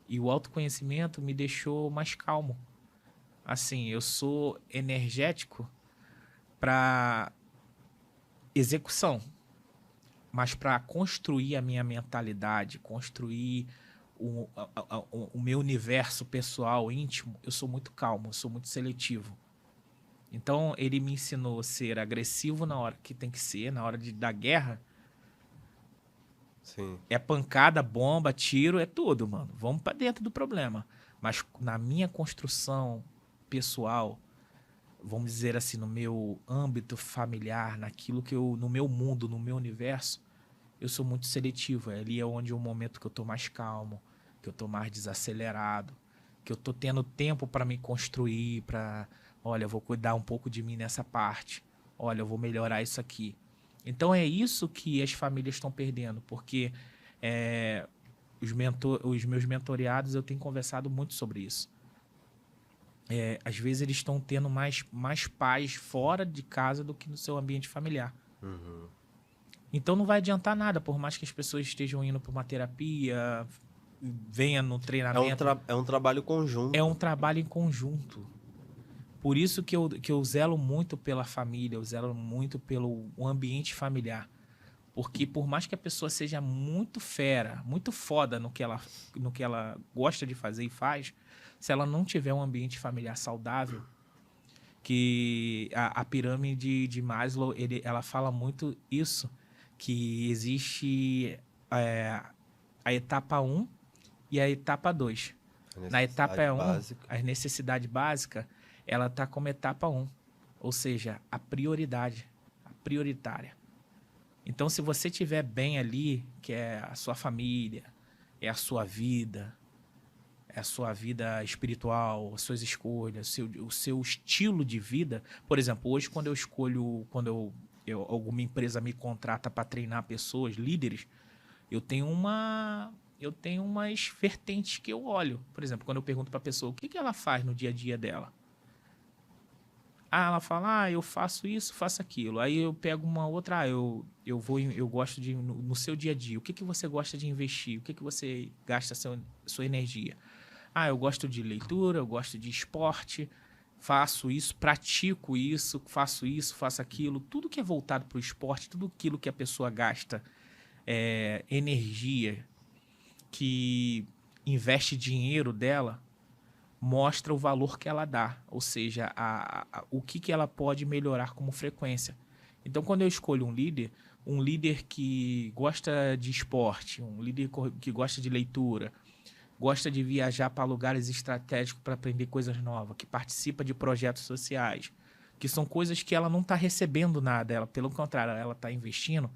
E o autoconhecimento me deixou mais calmo. Assim, eu sou energético para execução, mas para construir a minha mentalidade, construir o meu universo pessoal, íntimo, eu sou muito calmo, eu sou muito seletivo. Então, ele me ensinou a ser agressivo na hora que tem que ser, na hora da guerra. Sim. É pancada, bomba, tiro, é tudo, mano. Vamos para dentro do problema. Mas na minha construção pessoal, vamos dizer assim, no meu âmbito familiar, naquilo que no meu mundo, no meu universo, eu sou muito seletivo. Ali é onde é o momento que eu tô mais calmo, que eu tô mais desacelerado, que eu tô tendo tempo para me construir, para, olha, eu vou cuidar um pouco de mim nessa parte. Olha, eu vou melhorar isso aqui. Então é isso que as famílias estão perdendo, porque os meus mentoreados, eu tenho conversado muito sobre isso. Às vezes eles estão tendo mais paz fora de casa do que no seu ambiente familiar. Uhum. Então não vai adiantar nada, por mais que as pessoas estejam indo para uma terapia, venha no treinamento. É um trabalho conjunto. É um trabalho em conjunto. Por isso que eu zelo muito pela família, eu zelo muito pelo ambiente familiar. Porque por mais que a pessoa seja muito fera, muito foda no que ela gosta de fazer e faz, se ela não tiver um ambiente familiar saudável, que a pirâmide de Maslow, ela fala muito isso, que existe a etapa 1 e a etapa 2. Na etapa 1, a necessidade básica, ela está como etapa 1, ou seja, a prioridade, a prioritária. Então, se você estiver bem ali, que é a sua família, é a sua vida espiritual, as suas escolhas, o seu estilo de vida. Por exemplo, hoje quando eu escolho, alguma empresa me contrata para treinar pessoas, líderes, eu tenho umas vertentes que eu olho. Por exemplo, quando eu pergunto para a pessoa o que ela faz no dia a dia dela. Ela fala, eu faço isso, faço aquilo. Aí eu pego uma outra, eu gosto de, no seu dia a dia, o que você gosta de investir? O que você gasta sua energia? Eu gosto de leitura, eu gosto de esporte, faço isso, pratico isso, faço aquilo. Tudo que é voltado para o esporte, tudo aquilo que a pessoa gasta energia, que investe dinheiro dela, mostra o valor que ela dá, ou seja, o que ela pode melhorar como frequência. Então, quando eu escolho um líder que gosta de esporte, um líder que gosta de leitura, gosta de viajar para lugares estratégicos para aprender coisas novas, que participa de projetos sociais, que são coisas que ela não está recebendo nada, pelo contrário, ela está investindo,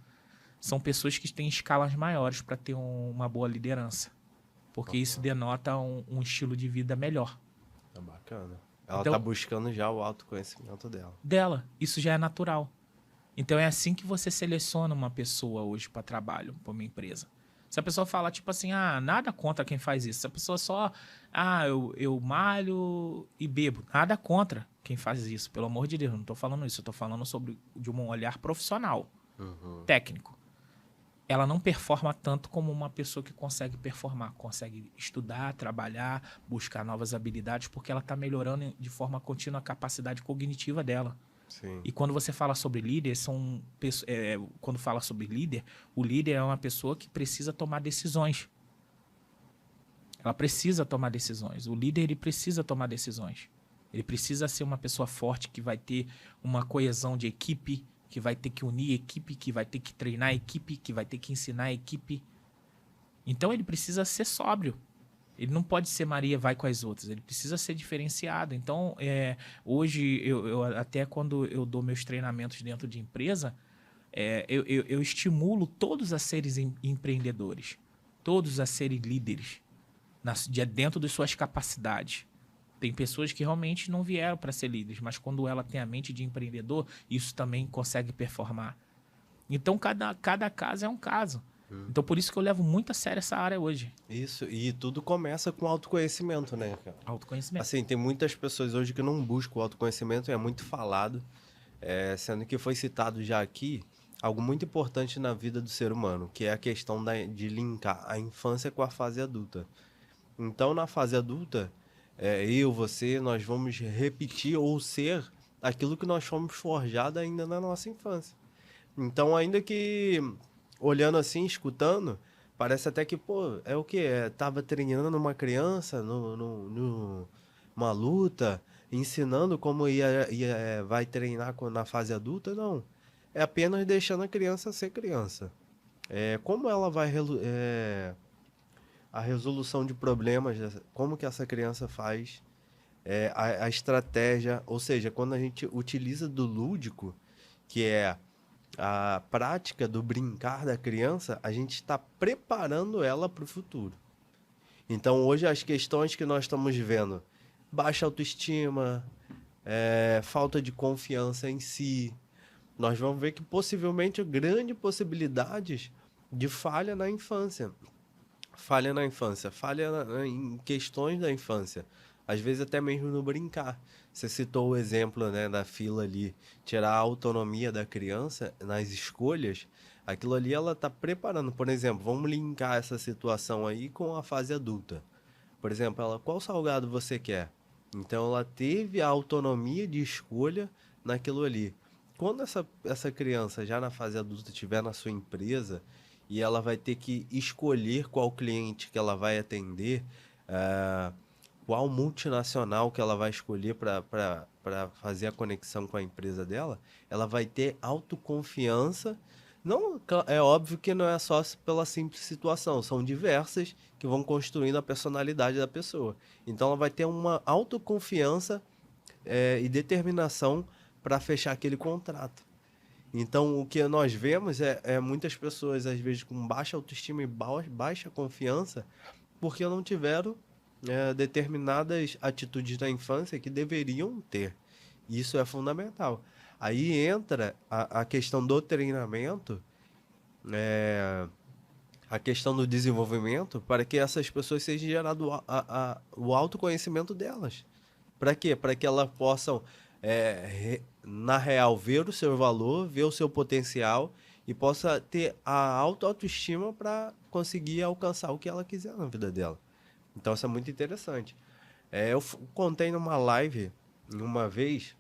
são pessoas que têm escalas maiores para ter uma boa liderança. Porque isso denota um estilo de vida melhor. É bacana. Ela Então, tá buscando já o autoconhecimento dela. Isso já é natural. Então é assim que você seleciona uma pessoa hoje para trabalho, para uma empresa. Se a pessoa fala, tipo assim, nada contra quem faz isso. Se a pessoa só, eu malho e bebo. Nada contra quem faz isso, pelo amor de Deus. Não estou falando isso, eu estou falando de um olhar profissional, técnico. Ela não performa tanto como uma pessoa que consegue performar, consegue estudar, trabalhar, buscar novas habilidades, porque ela está melhorando de forma contínua a capacidade cognitiva dela. Sim. E quando você fala sobre líder, quando fala sobre líder, o líder é uma pessoa que precisa tomar decisões. Ela precisa tomar decisões. O líder, ele precisa tomar decisões. Ele precisa ser uma pessoa forte que vai ter uma coesão de equipe, que vai ter que unir a equipe, que vai ter que treinar a equipe, que vai ter que ensinar a equipe. Então ele precisa ser sóbrio. Ele não pode ser Maria vai com as outras. Ele precisa ser diferenciado. Então, hoje, eu até quando eu dou meus treinamentos dentro de empresa, eu estimulo todos a serem empreendedores. Todos a serem líderes. Dentro de suas capacidades. Tem pessoas que realmente não vieram para ser líderes, mas quando ela tem a mente de empreendedor, isso também consegue performar. Então, cada caso é um caso. Então, por isso que eu levo muito a sério essa área hoje. Isso, e tudo começa com autoconhecimento, né, cara? Autoconhecimento. Assim, tem muitas pessoas hoje que não buscam o autoconhecimento, é muito falado, sendo que foi citado já aqui algo muito importante na vida do ser humano, que é a questão de linkar a infância com a fase adulta. Então, na fase adulta, você, nós vamos repetir ou ser aquilo que nós fomos forjados ainda na nossa infância. Então, ainda que, olhando assim, escutando, parece até que, pô, é o quê? Tava treinando uma criança numa luta, ensinando como vai treinar na fase adulta? Não. É apenas deixando a criança ser criança. Como ela vai... a resolução de problemas, como que essa criança faz, a estratégia, ou seja, quando a gente utiliza do lúdico, que é a prática do brincar da criança, a gente está preparando ela para o futuro. Então, hoje, as questões que nós estamos vendo, baixa autoestima, falta de confiança em si, nós vamos ver que possivelmente grandes possibilidades de falha na infância. Falha em questões da infância. Às vezes até mesmo no brincar. Você citou o exemplo, né, da fila ali, tirar a autonomia da criança nas escolhas. Aquilo ali ela está preparando. Por exemplo, vamos linkar essa situação aí com a fase adulta. Por exemplo, qual salgado você quer? Então ela teve a autonomia de escolha naquilo ali. Quando essa criança já na fase adulta estiver na sua empresa e ela vai ter que escolher qual cliente que ela vai atender, qual multinacional que ela vai escolher para fazer a conexão com a empresa dela, ela vai ter autoconfiança. Não, é óbvio que não é só pela simples situação, são diversas que vão construindo a personalidade da pessoa. Então ela vai ter uma autoconfiança e determinação para fechar aquele contrato. Então, o que nós vemos é muitas pessoas, às vezes, com baixa autoestima e baixa confiança, porque não tiveram determinadas atitudes da infância que deveriam ter. Isso é fundamental. Aí entra a questão do treinamento, a questão do desenvolvimento, para que essas pessoas sejam gerado o autoconhecimento delas. Para quê? Para que elas possam, na real, ver o seu valor, ver o seu potencial e possa ter a autoestima para conseguir alcançar o que ela quiser na vida dela. Então, isso é muito interessante. Eu contei numa live, uma vez,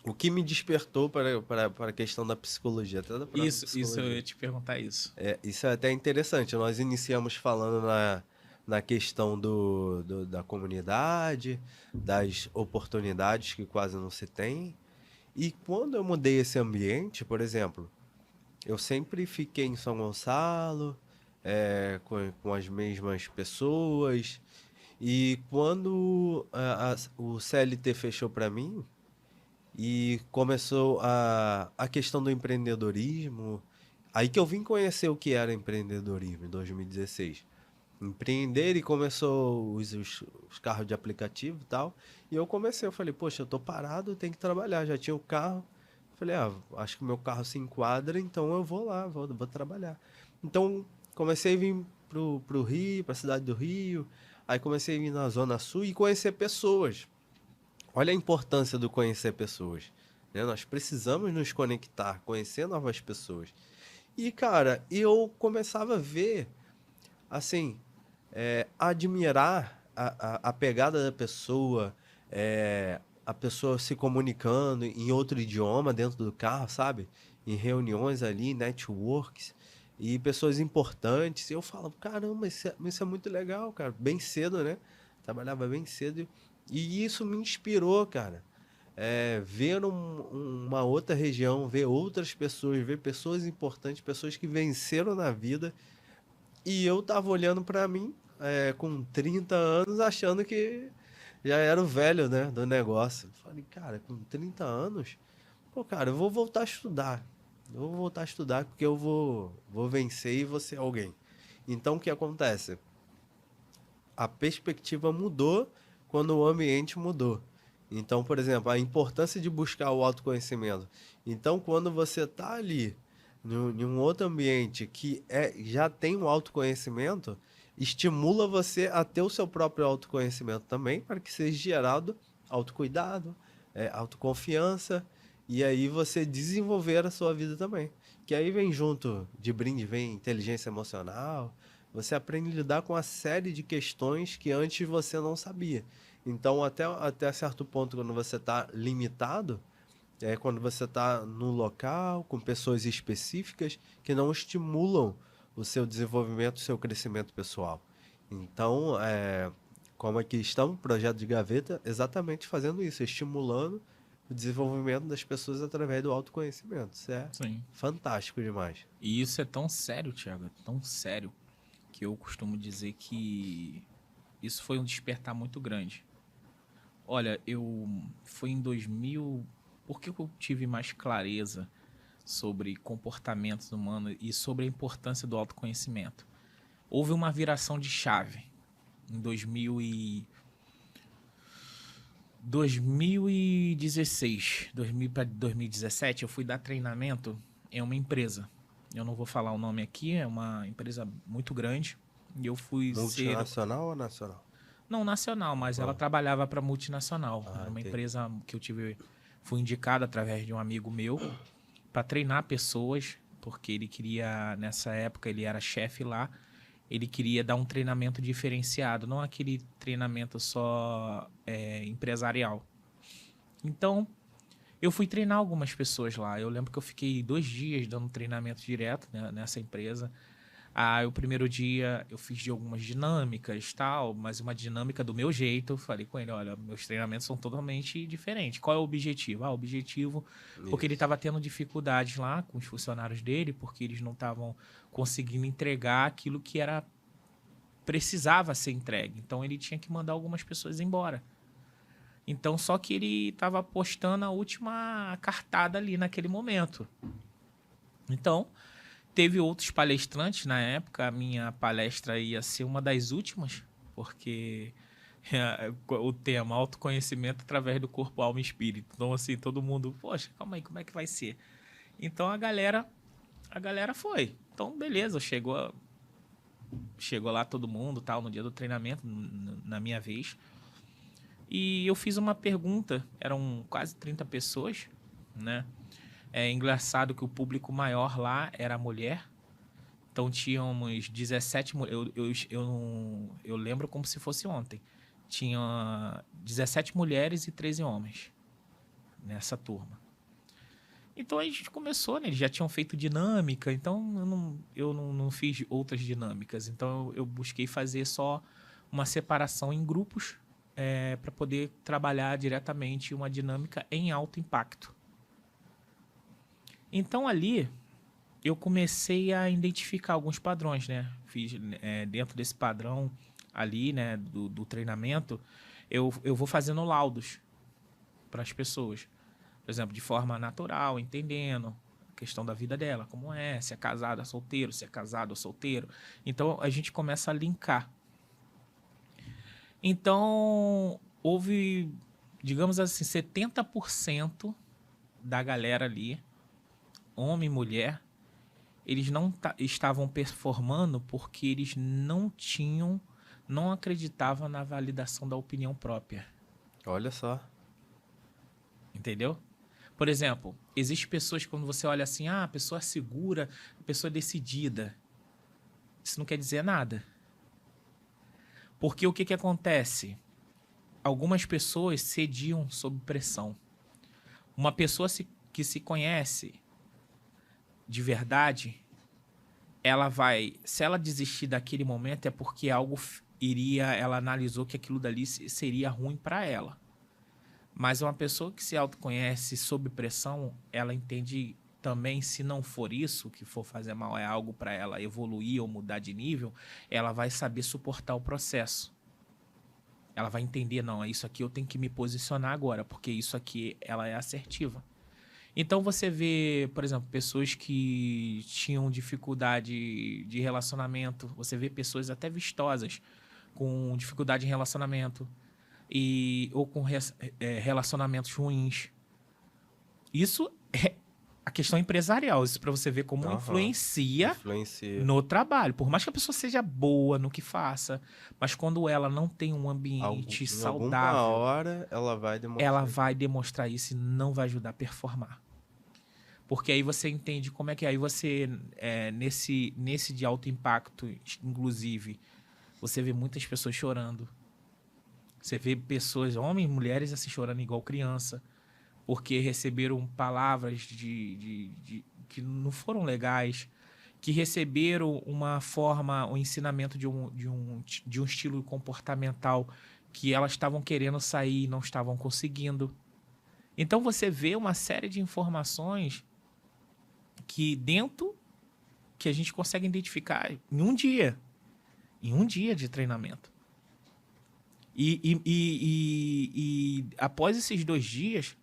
o que me despertou para a questão da psicologia. Até Isso, eu ia te perguntar isso. Isso é até interessante. Nós iniciamos falando na questão da comunidade, das oportunidades que quase não se tem. E quando eu mudei esse ambiente, por exemplo, eu sempre fiquei em São Gonçalo, com as mesmas pessoas. E quando o CLT fechou para mim e começou a questão do empreendedorismo, Aí que eu vim conhecer o que era empreendedorismo em 2016. Empreender e começou os carros de aplicativo e tal. E eu comecei, eu falei, poxa, eu tô parado, eu tenho que trabalhar. Já tinha o carro. Falei, acho que o meu carro se enquadra, então eu vou lá, vou trabalhar. Então comecei a vir pro Rio, pra cidade do Rio. Aí comecei a vir na Zona Sul e conhecer pessoas. Olha a importância do conhecer pessoas. Né? Nós precisamos nos conectar, conhecer novas pessoas. E, cara, eu começava a ver, assim, admirar a pegada da pessoa, a pessoa se comunicando em outro idioma dentro do carro, sabe? Em reuniões ali, networks, e pessoas importantes. E eu falo, caramba, isso é muito legal, cara. Bem cedo, né? Trabalhava bem cedo. E isso me inspirou, cara. Ver uma outra região, ver outras pessoas, ver pessoas importantes, pessoas que venceram na vida. E eu tava olhando pra mim, com 30 anos, achando que já era o velho, né, do negócio. Falei, cara, com 30 anos, pô, cara, eu vou voltar a estudar. Eu vou voltar a estudar porque eu vou vencer e vou ser alguém. Então, o que acontece? A perspectiva mudou quando o ambiente mudou. Então, por exemplo, a importância de buscar o autoconhecimento. Então, quando você está ali em um outro ambiente que já tem um autoconhecimento, estimula você a ter o seu próprio autoconhecimento também, para que seja gerado autocuidado, autoconfiança, e aí você desenvolver a sua vida também. Que aí vem junto de brinde, vem inteligência emocional, você aprende a lidar com uma série de questões que antes você não sabia. Então, até certo ponto, quando você está limitado, quando você está num local com pessoas específicas que não estimulam o seu desenvolvimento, o seu crescimento pessoal. Então, como aqui estamos, projeto de gaveta, exatamente fazendo isso, estimulando o desenvolvimento das pessoas através do autoconhecimento. Isso é Sim. fantástico demais. E isso é tão sério, Thiago, é tão sério, que eu costumo dizer que isso foi um despertar muito grande. Olha, foi em 2000, por que eu tive mais clareza sobre comportamentos humanos e sobre a importância do autoconhecimento? Houve uma viração de chave em 2016, 2000 para 2017. Eu fui dar treinamento em uma empresa. Eu não vou falar o nome aqui, é uma empresa muito grande. E eu fui ser. Multinacional ou nacional? Não nacional, mas ela trabalhava para multinacional. Era uma Entendi. empresa que fui indicado através de um amigo meu para treinar pessoas, porque ele queria, nessa época, ele era chefe lá, ele queria dar um treinamento diferenciado, não aquele treinamento só empresarial. Então, eu fui treinar algumas pessoas lá. Eu lembro que eu fiquei 2 dias dando treinamento direto, né, nessa empresa. O primeiro dia eu fiz de algumas dinâmicas tal, mas uma dinâmica do meu jeito. Falei com ele, olha, meus treinamentos são totalmente diferentes. Qual é o objetivo? O objetivo, porque ele estava tendo dificuldades lá com os funcionários dele, porque eles não estavam conseguindo entregar aquilo que precisava ser entregue. Então ele tinha que mandar algumas pessoas embora. Então só que ele estava apostando a última cartada ali naquele momento. Então teve outros palestrantes na época. A minha palestra ia ser uma das últimas, porque o tema autoconhecimento através do corpo, alma e espírito. Então, assim, todo mundo, poxa, calma aí, como é que vai ser? Então a galera foi. Então, beleza, chegou lá todo mundo, tal, no dia do treinamento, na minha vez. E eu fiz uma pergunta, eram quase 30 pessoas, né? É engraçado que o público maior lá era a mulher. Então tínhamos 17 mulheres. Eu lembro como se fosse ontem. Tinha 17 mulheres e 13 homens nessa turma. Então a gente começou, né? Eles já tinham feito dinâmica, então eu não fiz outras dinâmicas. Então eu busquei fazer só uma separação em grupos para poder trabalhar diretamente uma dinâmica em alto impacto. Então ali eu comecei a identificar alguns padrões, né? Fiz dentro desse padrão ali, né, do treinamento, eu vou fazendo laudos para as pessoas. Por exemplo, de forma natural, entendendo questão da vida dela, como é, se é casada, solteiro, se é casado ou solteiro. Então, a gente começa a linkar. Então, houve, digamos assim, 70% da galera ali, homem e mulher, eles não estavam performando porque eles não acreditavam na validação da opinião própria. Olha só. Entendeu? Por exemplo, existem pessoas que quando você olha assim, a pessoa segura, a pessoa decidida. Isso não quer dizer nada. Porque o que acontece? Algumas pessoas cediam sob pressão. Uma pessoa que se conhece de verdade, ela vai... Se ela desistir daquele momento é porque algo ela analisou que aquilo dali seria ruim para ela. Mas uma pessoa que se autoconhece sob pressão, ela entende também, se não for isso, que for fazer mal, é algo para ela evoluir ou mudar de nível, ela vai saber suportar o processo. Ela vai entender, não, isso aqui eu tenho que me posicionar agora, porque isso aqui ela é assertiva. Então você vê, por exemplo, pessoas que tinham dificuldade de relacionamento, você vê pessoas até vistosas com dificuldade em relacionamento, ou com relacionamentos ruins. Isso é a questão empresarial. Isso para você ver como influencia no trabalho. Por mais que a pessoa seja boa no que faça, mas quando ela não tem um ambiente saudável, alguma hora ela vai demonstrar isso e não vai ajudar a performar. Porque aí você entende como é que é. Aí você, nesse de alto impacto, inclusive, você vê muitas pessoas chorando. Você vê pessoas, homens e mulheres, assim, chorando igual criança, porque receberam palavras que não foram legais, que receberam uma forma, um ensinamento de um estilo comportamental que elas estavam querendo sair e não estavam conseguindo. Então você vê uma série de informações que a gente consegue identificar em um dia de treinamento. E após esses 2 dias,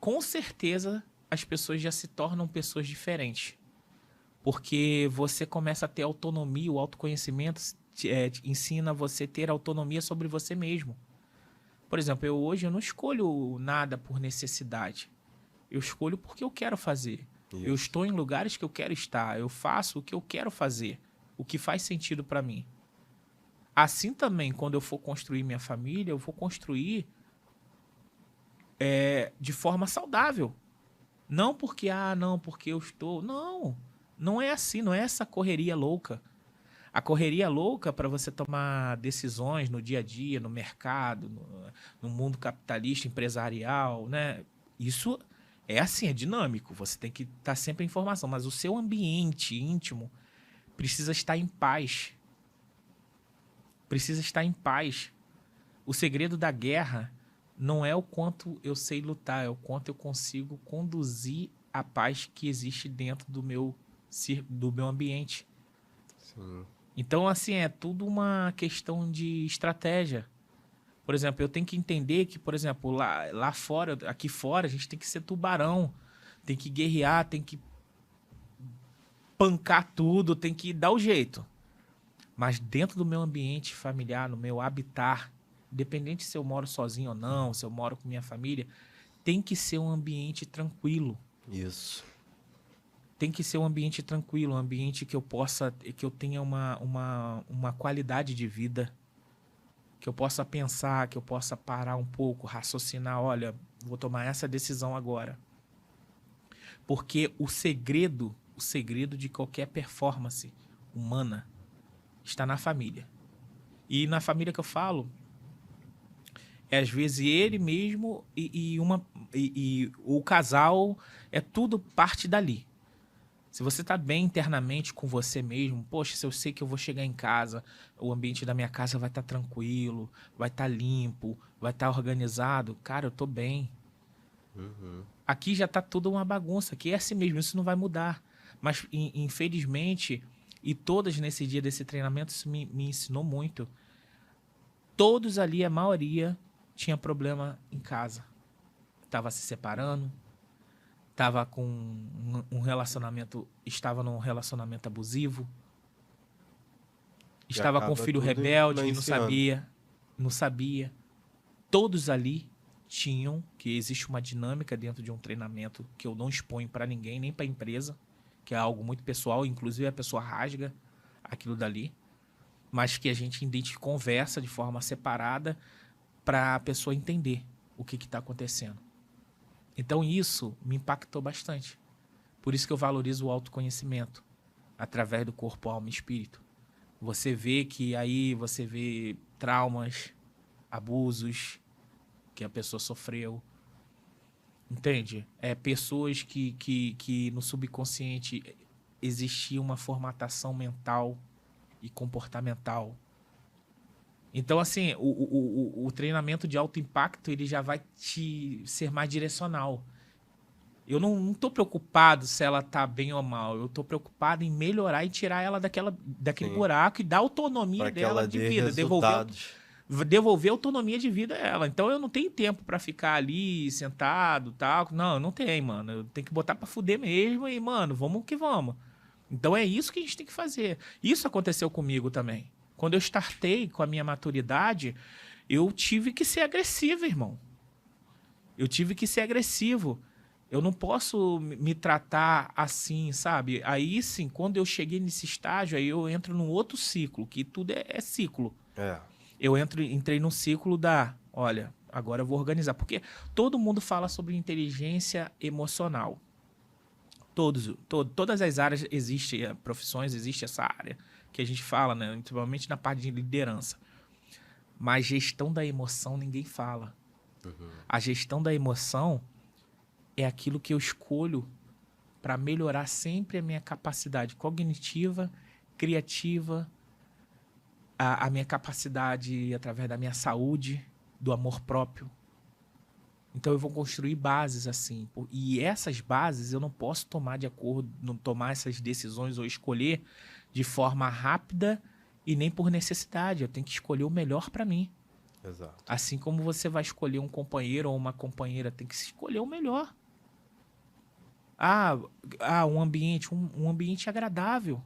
com certeza as pessoas já se tornam pessoas diferentes. Porque você começa a ter autonomia, o autoconhecimento ensina você a ter autonomia sobre você mesmo. Por exemplo, hoje eu não escolho nada por necessidade. Eu escolho porque eu quero fazer. Isso. Eu estou em lugares que eu quero estar. Eu faço o que eu quero fazer. O que faz sentido para mim. Assim também, quando eu for construir minha família, eu vou construir de forma saudável. Não porque, porque eu estou... Não é assim, não é essa correria louca. A correria louca para você tomar decisões no dia a dia, no mercado, no mundo capitalista, empresarial, né? Isso é assim, é dinâmico. Você tem que estar sempre em informação. Mas o seu ambiente íntimo precisa estar em paz. Precisa estar em paz. O segredo da guerra não é o quanto eu sei lutar, é o quanto eu consigo conduzir a paz que existe dentro do meu ambiente. Sim. Então, assim, é tudo uma questão de estratégia. Por exemplo, eu tenho que entender que, por exemplo, lá fora, aqui fora, a gente tem que ser tubarão, tem que guerrear, tem que pancar tudo, tem que dar o jeito. Mas dentro do meu ambiente familiar, no meu habitat, independente se eu moro sozinho ou não, se eu moro com minha família, tem que ser um ambiente tranquilo. Isso. Tem que ser um ambiente tranquilo, um ambiente que eu tenha uma qualidade de vida, que eu possa pensar, que eu possa parar um pouco, raciocinar, olha, vou tomar essa decisão agora. Porque o segredo de qualquer performance humana está na família. E na família que eu falo, às vezes ele mesmo e o casal, é tudo parte dali. Se você está bem internamente com você mesmo, poxa, se eu sei que eu vou chegar em casa, o ambiente da minha casa vai estar tranquilo, vai estar limpo, vai estar organizado, cara, eu tô bem. Uhum. Aqui já está tudo uma bagunça, aqui é assim mesmo, isso não vai mudar. Mas, infelizmente, e todas nesse dia desse treinamento, isso me ensinou muito. Todos ali, a maioria, tinha problema em casa. Estava se separando, estava com um relacionamento, estava num relacionamento abusivo, estava com um filho rebelde que não sabia. Todos ali tinham que existe uma dinâmica dentro de um treinamento que eu não exponho para ninguém, nem para a empresa, que é algo muito pessoal, inclusive a pessoa rasga aquilo dali, mas que a gente conversa de forma separada para a pessoa entender o que está acontecendo. Então isso me impactou bastante. Por isso que eu valorizo o autoconhecimento através do corpo, alma e espírito. Você vê traumas, abusos que a pessoa sofreu. Entende? Pessoas que no subconsciente existia uma formatação mental e comportamental. Então, assim, o treinamento de alto impacto ele já vai te ser mais direcional. Eu não estou preocupado se ela está bem ou mal. Eu estou preocupado em melhorar e tirar ela daquele buraco e dar autonomia dela de vida. Devolver autonomia de vida a ela. Então, eu não tenho tempo para ficar ali sentado tal. Não, eu não tenho, mano. Eu tenho que botar para fuder mesmo e, mano, vamos que vamos. Então, é isso que a gente tem que fazer. Isso aconteceu comigo também. Quando eu startei com a minha maturidade, eu tive que ser agressivo, irmão. Eu tive que ser agressivo. Eu não posso me tratar assim, sabe? Aí, sim, quando eu cheguei nesse estágio, aí eu entro num outro ciclo, que tudo é ciclo. Eu entrei num ciclo olha, agora eu vou organizar. Porque todo mundo fala sobre inteligência emocional. Todas as áreas existem, profissões, existe essa área que a gente fala, né? Principalmente na parte de liderança. Mas gestão da emoção ninguém fala. Uhum. A gestão da emoção é aquilo que eu escolho para melhorar sempre a minha capacidade cognitiva, criativa, a minha capacidade através da minha saúde, do amor próprio. Então eu vou construir bases assim. E essas bases eu não posso tomar essas decisões ou escolher de forma rápida e nem por necessidade. Eu tenho que escolher o melhor para mim. Exato. Assim como você vai escolher um companheiro ou uma companheira, tem que escolher o melhor. Um ambiente agradável.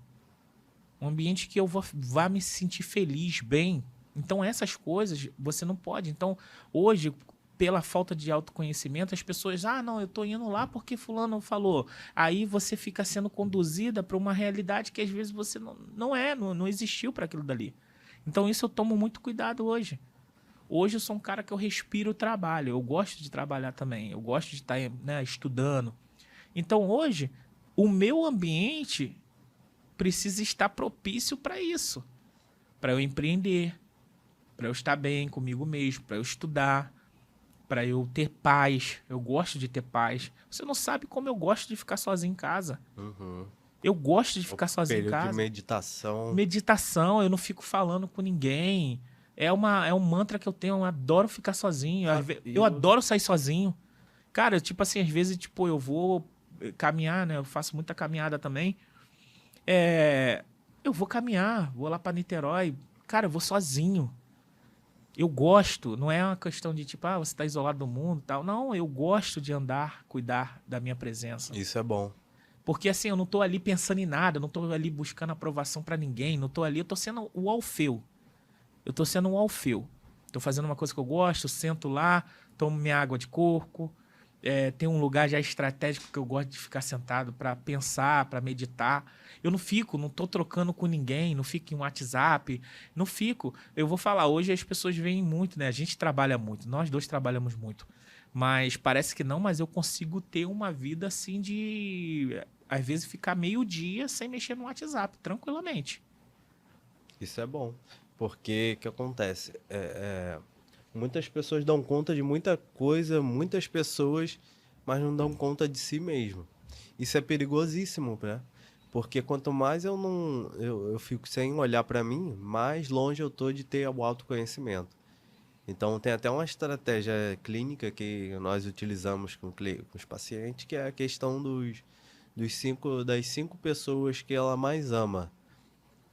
Um ambiente que eu vá me sentir feliz, bem. Então essas coisas você não pode. Então hoje, pela falta de autoconhecimento, as pessoas, não, eu tô indo lá porque fulano falou. Aí você fica sendo conduzida para uma realidade que às vezes você não existiu para aquilo dali. Então isso eu tomo muito cuidado hoje. Hoje eu sou um cara que eu respiro o trabalho. Eu gosto de trabalhar também. Eu gosto de estar, né, estudando. Então hoje, o meu ambiente precisa estar propício para isso. Para eu empreender, para eu estar bem comigo mesmo, para eu estudar, para eu ter paz. Eu gosto de ter paz. Você não sabe como eu gosto de ficar sozinho em casa. Uhum. Eu gosto de ficar sozinho em casa. Período de meditação. Meditação, eu não fico falando com ninguém. É um mantra que eu tenho, eu adoro ficar sozinho. Eu adoro sair sozinho. Cara, tipo assim, às vezes, tipo, eu vou caminhar, né? Eu faço muita caminhada também. Eu vou caminhar, vou lá pra Niterói. Cara, eu vou sozinho. Eu gosto, não é uma questão de tipo, você tá isolado do mundo e tal. Não, eu gosto de andar, cuidar da minha presença. Isso é bom. Porque assim, eu não tô ali pensando em nada, eu não tô ali buscando aprovação pra ninguém, não tô ali, eu tô sendo o Alfeu. Eu tô sendo um Alfeu. Tô fazendo uma coisa que eu gosto, sento lá, tomo minha água de coco. Tem um lugar já estratégico que eu gosto de ficar sentado para pensar, para meditar. Eu não tô trocando com ninguém, não fico em WhatsApp, não fico. Eu vou falar, hoje as pessoas veem muito, né? A gente trabalha muito, nós dois trabalhamos muito. Mas parece que não, mas eu consigo ter uma vida assim de, às vezes, ficar meio dia sem mexer no WhatsApp, tranquilamente. Isso é bom, porque o que acontece? Muitas pessoas dão conta de muita coisa, muitas pessoas, mas não dão conta de si mesmo. Isso é perigosíssimo, né? Porque quanto mais eu fico sem olhar para mim, mais longe eu tô de ter o autoconhecimento. Então tem até uma estratégia clínica que nós utilizamos com os pacientes, que é a questão das 5 pessoas que ela mais ama.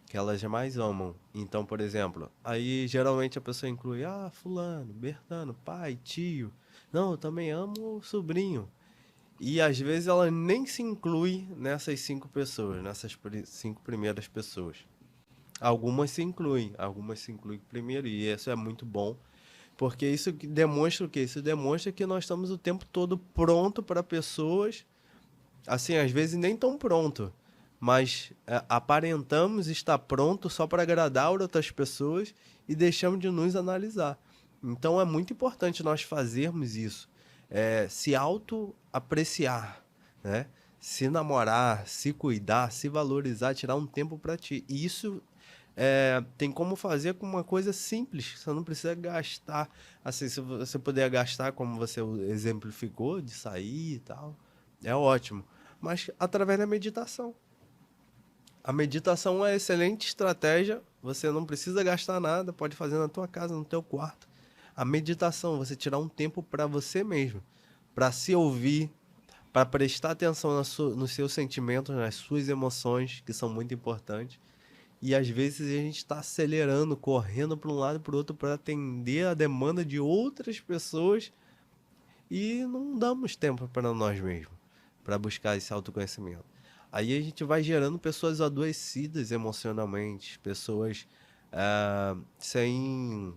Que elas mais amam. Então, por exemplo, aí geralmente a pessoa inclui, fulano, Bertano, pai, tio. Não, eu também amo o sobrinho. E às vezes ela nem se inclui nessas 5 pessoas, nessas 5 primeiras pessoas. Algumas se incluem primeiro, e isso é muito bom, porque isso demonstra o quê? Isso demonstra que nós estamos o tempo todo pronto para pessoas, assim, às vezes nem tão pronto, mas aparentamos estar pronto só para agradar outras pessoas e deixamos de nos analisar. Então é muito importante nós fazermos isso, se auto-apreciar, né? Se namorar, se cuidar, se valorizar, tirar um tempo para ti. E isso tem como fazer com uma coisa simples. Você não precisa gastar. Assim, se você puder gastar, como você exemplificou, de sair e tal, é ótimo. Mas através da meditação. A meditação é uma excelente estratégia. Você não precisa gastar nada, pode fazer na tua casa, no teu quarto. A meditação, você tirar um tempo para você mesmo, para se ouvir, para prestar atenção nos seus sentimentos, nas suas emoções, que são muito importantes. E às vezes a gente está acelerando, correndo para um lado e para o outro para atender a demanda de outras pessoas e não damos tempo para nós mesmos, para buscar esse autoconhecimento. Aí a gente vai gerando pessoas adoecidas emocionalmente, pessoas sem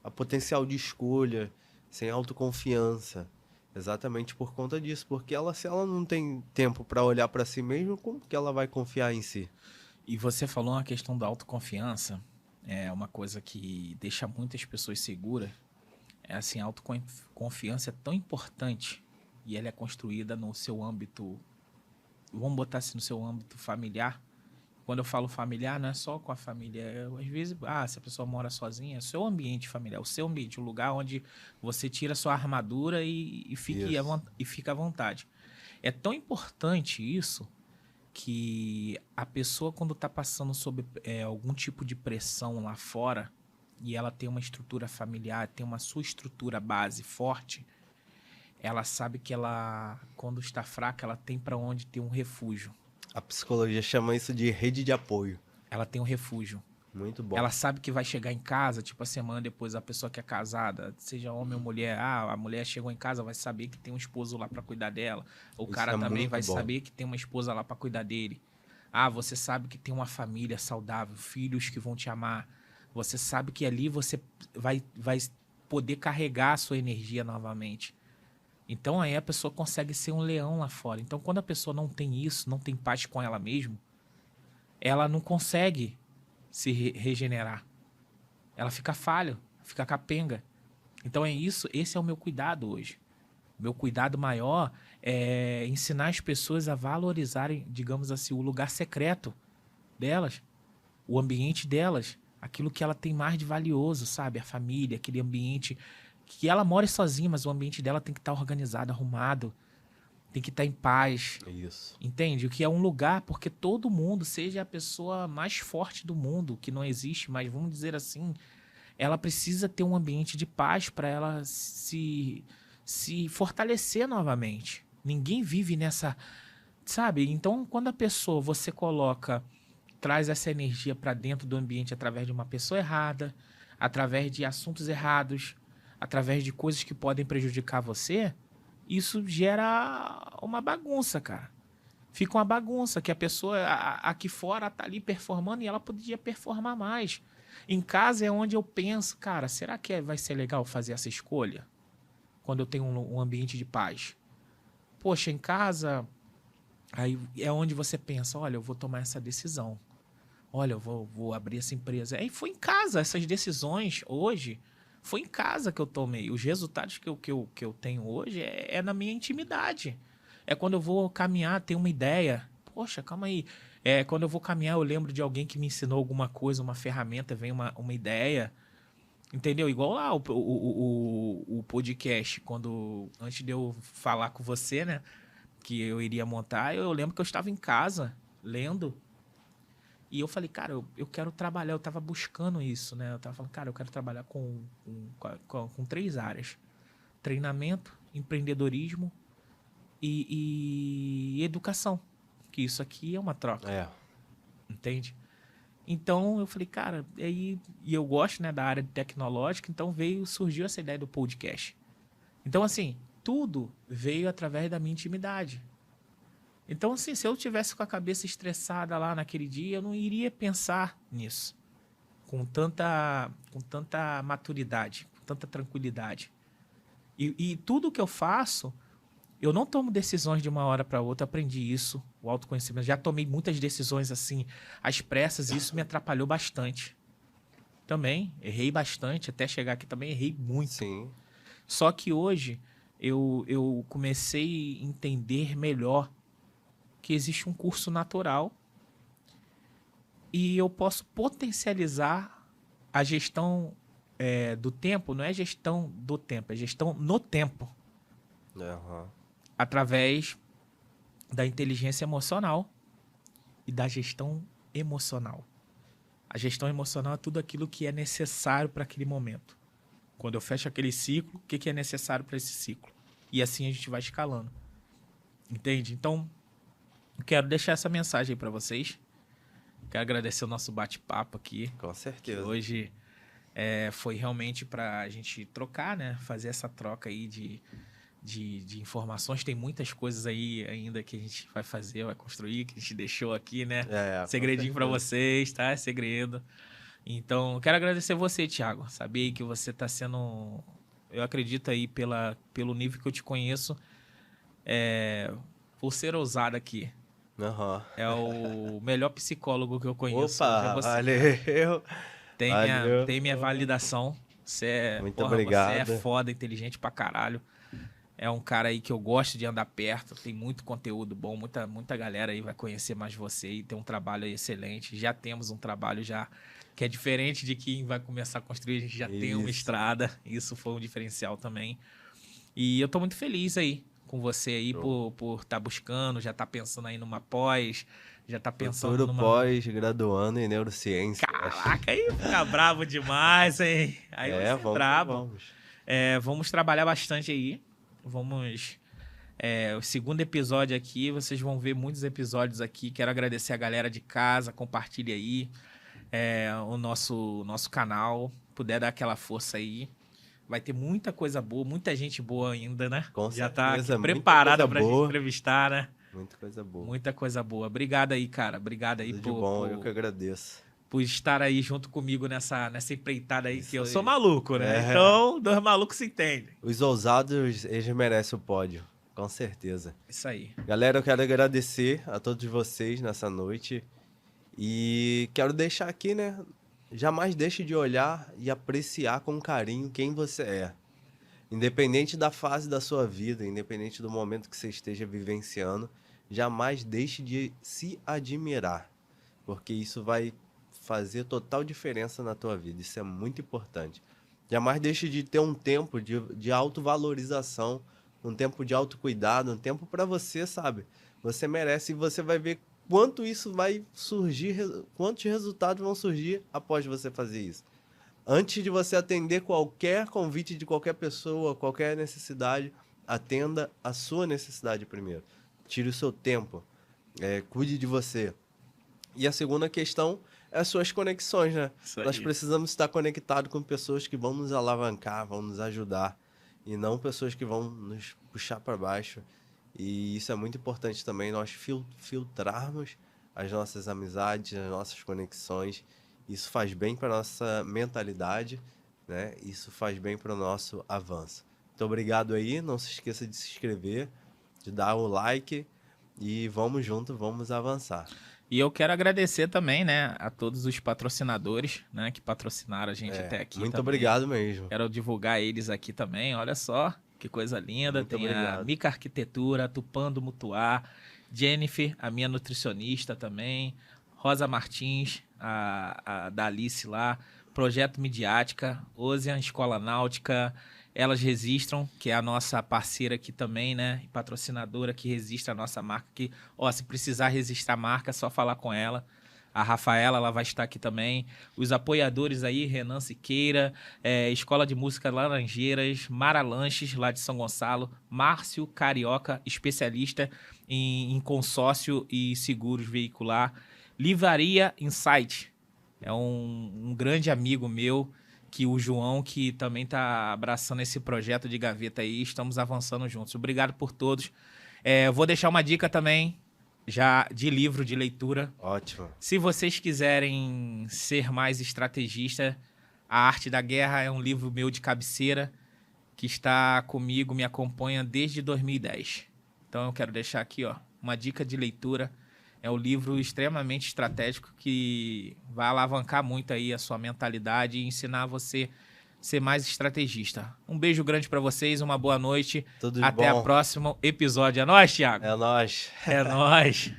a potencial de escolha, sem autoconfiança. Exatamente por conta disso, porque se ela não tem tempo para olhar para si mesma, como que ela vai confiar em si? E você falou uma questão da autoconfiança, é uma coisa que deixa muitas pessoas seguras. É assim, a autoconfiança é tão importante e ela é construída no seu âmbito, vamos botar assim, no seu âmbito familiar. Quando eu falo familiar, não é só com a família. Às vezes, se a pessoa mora sozinha, é o seu ambiente familiar, o seu ambiente, o lugar onde você tira a sua armadura e fica à vontade. É tão importante isso que a pessoa, quando está passando sob algum tipo de pressão lá fora, e ela tem uma estrutura familiar, tem uma sua estrutura base forte, ela sabe que ela, quando está fraca, ela tem para onde ter um refúgio. A psicologia chama isso de rede de apoio. Ela tem um refúgio. Muito bom. Ela sabe que vai chegar em casa, tipo, a semana depois, a pessoa que é casada, seja homem ou mulher, a mulher chegou em casa, vai saber que tem um esposo lá para cuidar dela. O Isso cara também vai bom. saber que tem uma esposa lá para cuidar dele. Você sabe que tem uma família saudável, filhos que vão te amar. Você sabe que ali você vai poder carregar a sua energia novamente. Então aí a pessoa consegue ser um leão lá fora. Então quando a pessoa não tem isso, não tem paz com ela mesma, ela não consegue se regenerar. Ela fica falha, fica capenga. Então é isso, esse é o meu cuidado hoje. Meu cuidado maior é ensinar as pessoas a valorizarem, digamos assim, o lugar secreto delas, o ambiente delas, aquilo que ela tem mais de valioso, sabe? A família, aquele ambiente que ela mora sozinha, mas o ambiente dela tem que estar organizado, arrumado, tem que estar em paz. Isso. Entende? O que é um lugar, porque todo mundo, seja a pessoa mais forte do mundo, que não existe, mas vamos dizer assim, ela precisa ter um ambiente de paz para ela se fortalecer novamente. Ninguém vive nessa, sabe? Então, quando a pessoa, você traz essa energia para dentro do ambiente através de uma pessoa errada, através de assuntos errados, através de coisas que podem prejudicar você, isso gera uma bagunça, cara. Fica uma bagunça que a pessoa aqui fora tá ali performando e ela poderia performar mais. Em casa é onde eu penso, cara, será que vai ser legal fazer essa escolha? Quando eu tenho um ambiente de paz. Poxa, em casa, aí é onde você pensa, olha, eu vou tomar essa decisão. Olha, eu vou abrir essa empresa. Aí foi em casa, essas decisões hoje, foi em casa que eu tomei. Os resultados que eu tenho hoje é na minha intimidade. É quando eu vou caminhar, ter uma ideia. Poxa, calma aí. Quando eu vou caminhar, eu lembro de alguém que me ensinou alguma coisa, uma ferramenta, vem uma ideia. Entendeu? Igual lá o podcast, antes de eu falar com você, né? Que eu iria montar, eu lembro que eu estava em casa, lendo. E eu falei, cara, eu quero trabalhar. Eu estava buscando isso, né? Eu estava falando, cara, eu quero trabalhar com 3 áreas. Treinamento, empreendedorismo e educação. Que isso aqui é uma troca. Entende? Então eu falei, cara, e eu gosto, né, da área tecnológica, então surgiu essa ideia do podcast. Então, assim, tudo veio através da minha intimidade. Então, assim, se eu tivesse com a cabeça estressada lá naquele dia, eu não iria pensar nisso com tanta maturidade, com tanta tranquilidade. E tudo que eu faço, eu não tomo decisões de uma hora para outra. Aprendi isso, o autoconhecimento. Já tomei muitas decisões assim, às pressas, e isso me atrapalhou bastante. Também errei bastante, até chegar aqui também errei muito. Sim. Só que hoje eu comecei a entender melhor que existe um curso natural e eu posso potencializar a gestão do tempo. Não é gestão do tempo, é gestão no tempo. Aham. Através da inteligência emocional e da gestão emocional. A gestão emocional é tudo aquilo que é necessário para aquele momento. Quando eu fecho aquele ciclo, o que é necessário para esse ciclo? E assim a gente vai escalando. Entende? Então, eu quero deixar essa mensagem aí para vocês. Quero agradecer o nosso bate-papo aqui. Com certeza. Hoje foi realmente para a gente trocar, né? Fazer essa troca aí de informações. Tem muitas coisas aí ainda que a gente vai fazer, vai construir, que a gente deixou aqui, né? Segredinho para vocês, tá? É segredo. Então, quero agradecer você, Thiago. Sabia que você está sendo... Eu acredito aí, pelo nível que eu te conheço, por ser ousado aqui. Uhum. É o melhor psicólogo que eu conheço. Opa, valeu. Tem minha validação. Muito obrigado. Você é foda, inteligente pra caralho. É um cara aí que eu gosto de andar perto. Tem muito conteúdo bom. Muita galera aí vai conhecer mais você e tem um trabalho aí excelente. Já temos um trabalho já que é diferente de quem vai começar a construir. A gente já tem uma estrada. Isso foi um diferencial também. E eu tô muito feliz aí com você aí por estar buscando, já tá pensando aí numa pós, já tá pensando Futuro pós-graduando em neurociência. Caraca, aí fica bravo demais, hein? Aí vamos, brabo. vamos. Vamos trabalhar bastante aí. Vamos... o segundo episódio aqui, vocês vão ver muitos episódios aqui. Quero agradecer a galera de casa, compartilhe aí o nosso canal. Puder dar aquela força aí. Vai ter muita coisa boa, muita gente boa ainda, né? Com já certeza, tá aqui preparada pra gente entrevistar, né? Muita coisa boa. Muita coisa boa. Obrigado aí, cara. Obrigado aí Tudo de bom, eu que agradeço. Por estar aí junto comigo nessa empreitada aí, Isso que eu aí. sou maluco, né? Então, dois malucos se entendem. Os ousados, eles merecem o pódio, com certeza. Isso aí. Galera, eu quero agradecer a todos vocês nessa noite. E quero deixar aqui, né? Jamais deixe de olhar e apreciar com carinho quem você é. Independente da fase da sua vida, independente do momento que você esteja vivenciando, jamais deixe de se admirar, porque isso vai fazer total diferença na tua vida. Isso é muito importante. Jamais deixe de ter um tempo de autovalorização, um tempo de autocuidado, um tempo para você, sabe? Você merece e você vai ver quanto isso vai surgir, quantos resultados vão surgir após você fazer isso. Antes de você atender qualquer convite de qualquer pessoa, qualquer necessidade, atenda a sua necessidade primeiro. Tire o seu tempo, cuide de você. E a segunda questão é as suas conexões, né? Nós precisamos estar conectados com pessoas que vão nos alavancar, vão nos ajudar, e não pessoas que vão nos puxar para baixo. E isso é muito importante também, nós filtrarmos as nossas amizades, as nossas conexões. Isso faz bem para a nossa mentalidade, né? Isso faz bem para o nosso avanço. Muito obrigado aí, não se esqueça de se inscrever, de dar o like e vamos junto, vamos avançar. E eu quero agradecer também, né, a todos os patrocinadores, né, que patrocinaram a gente até aqui. Muito também. Obrigado mesmo. Quero divulgar eles aqui também, olha só, que coisa linda. Muito Tem obrigado. A Mica Arquitetura, Tupando Mutuar, Jennifer, a minha nutricionista também, Rosa Martins, a da Alice lá, Projeto Midiática, Ocean Escola Náutica, Elas Registram, que é a nossa parceira aqui também, né? E patrocinadora que registra a nossa marca. Que, se precisar registrar a marca, é só falar com ela. A Rafaela, ela vai estar aqui também. Os apoiadores aí, Renan Siqueira, Escola de Música Laranjeiras, Mara Lanches, lá de São Gonçalo, Márcio Carioca, especialista em consórcio e seguros veicular. Livraria Insight, é um grande amigo meu, que o João, que também está abraçando esse projeto de gaveta aí. Estamos avançando juntos. Obrigado por todos. Vou deixar uma dica também, já de livro, de leitura. Ótimo. Se vocês quiserem ser mais estrategista, A Arte da Guerra é um livro meu de cabeceira, que está comigo, me acompanha desde 2010. Então eu quero deixar aqui, ó, uma dica de leitura. É um livro extremamente estratégico que vai alavancar muito aí a sua mentalidade e ensinar você a ser mais estrategista. Um beijo grande para vocês, uma boa noite. Tudo de Até bom. o próximo episódio. É nóis, Thiago? É nóis. É nóis.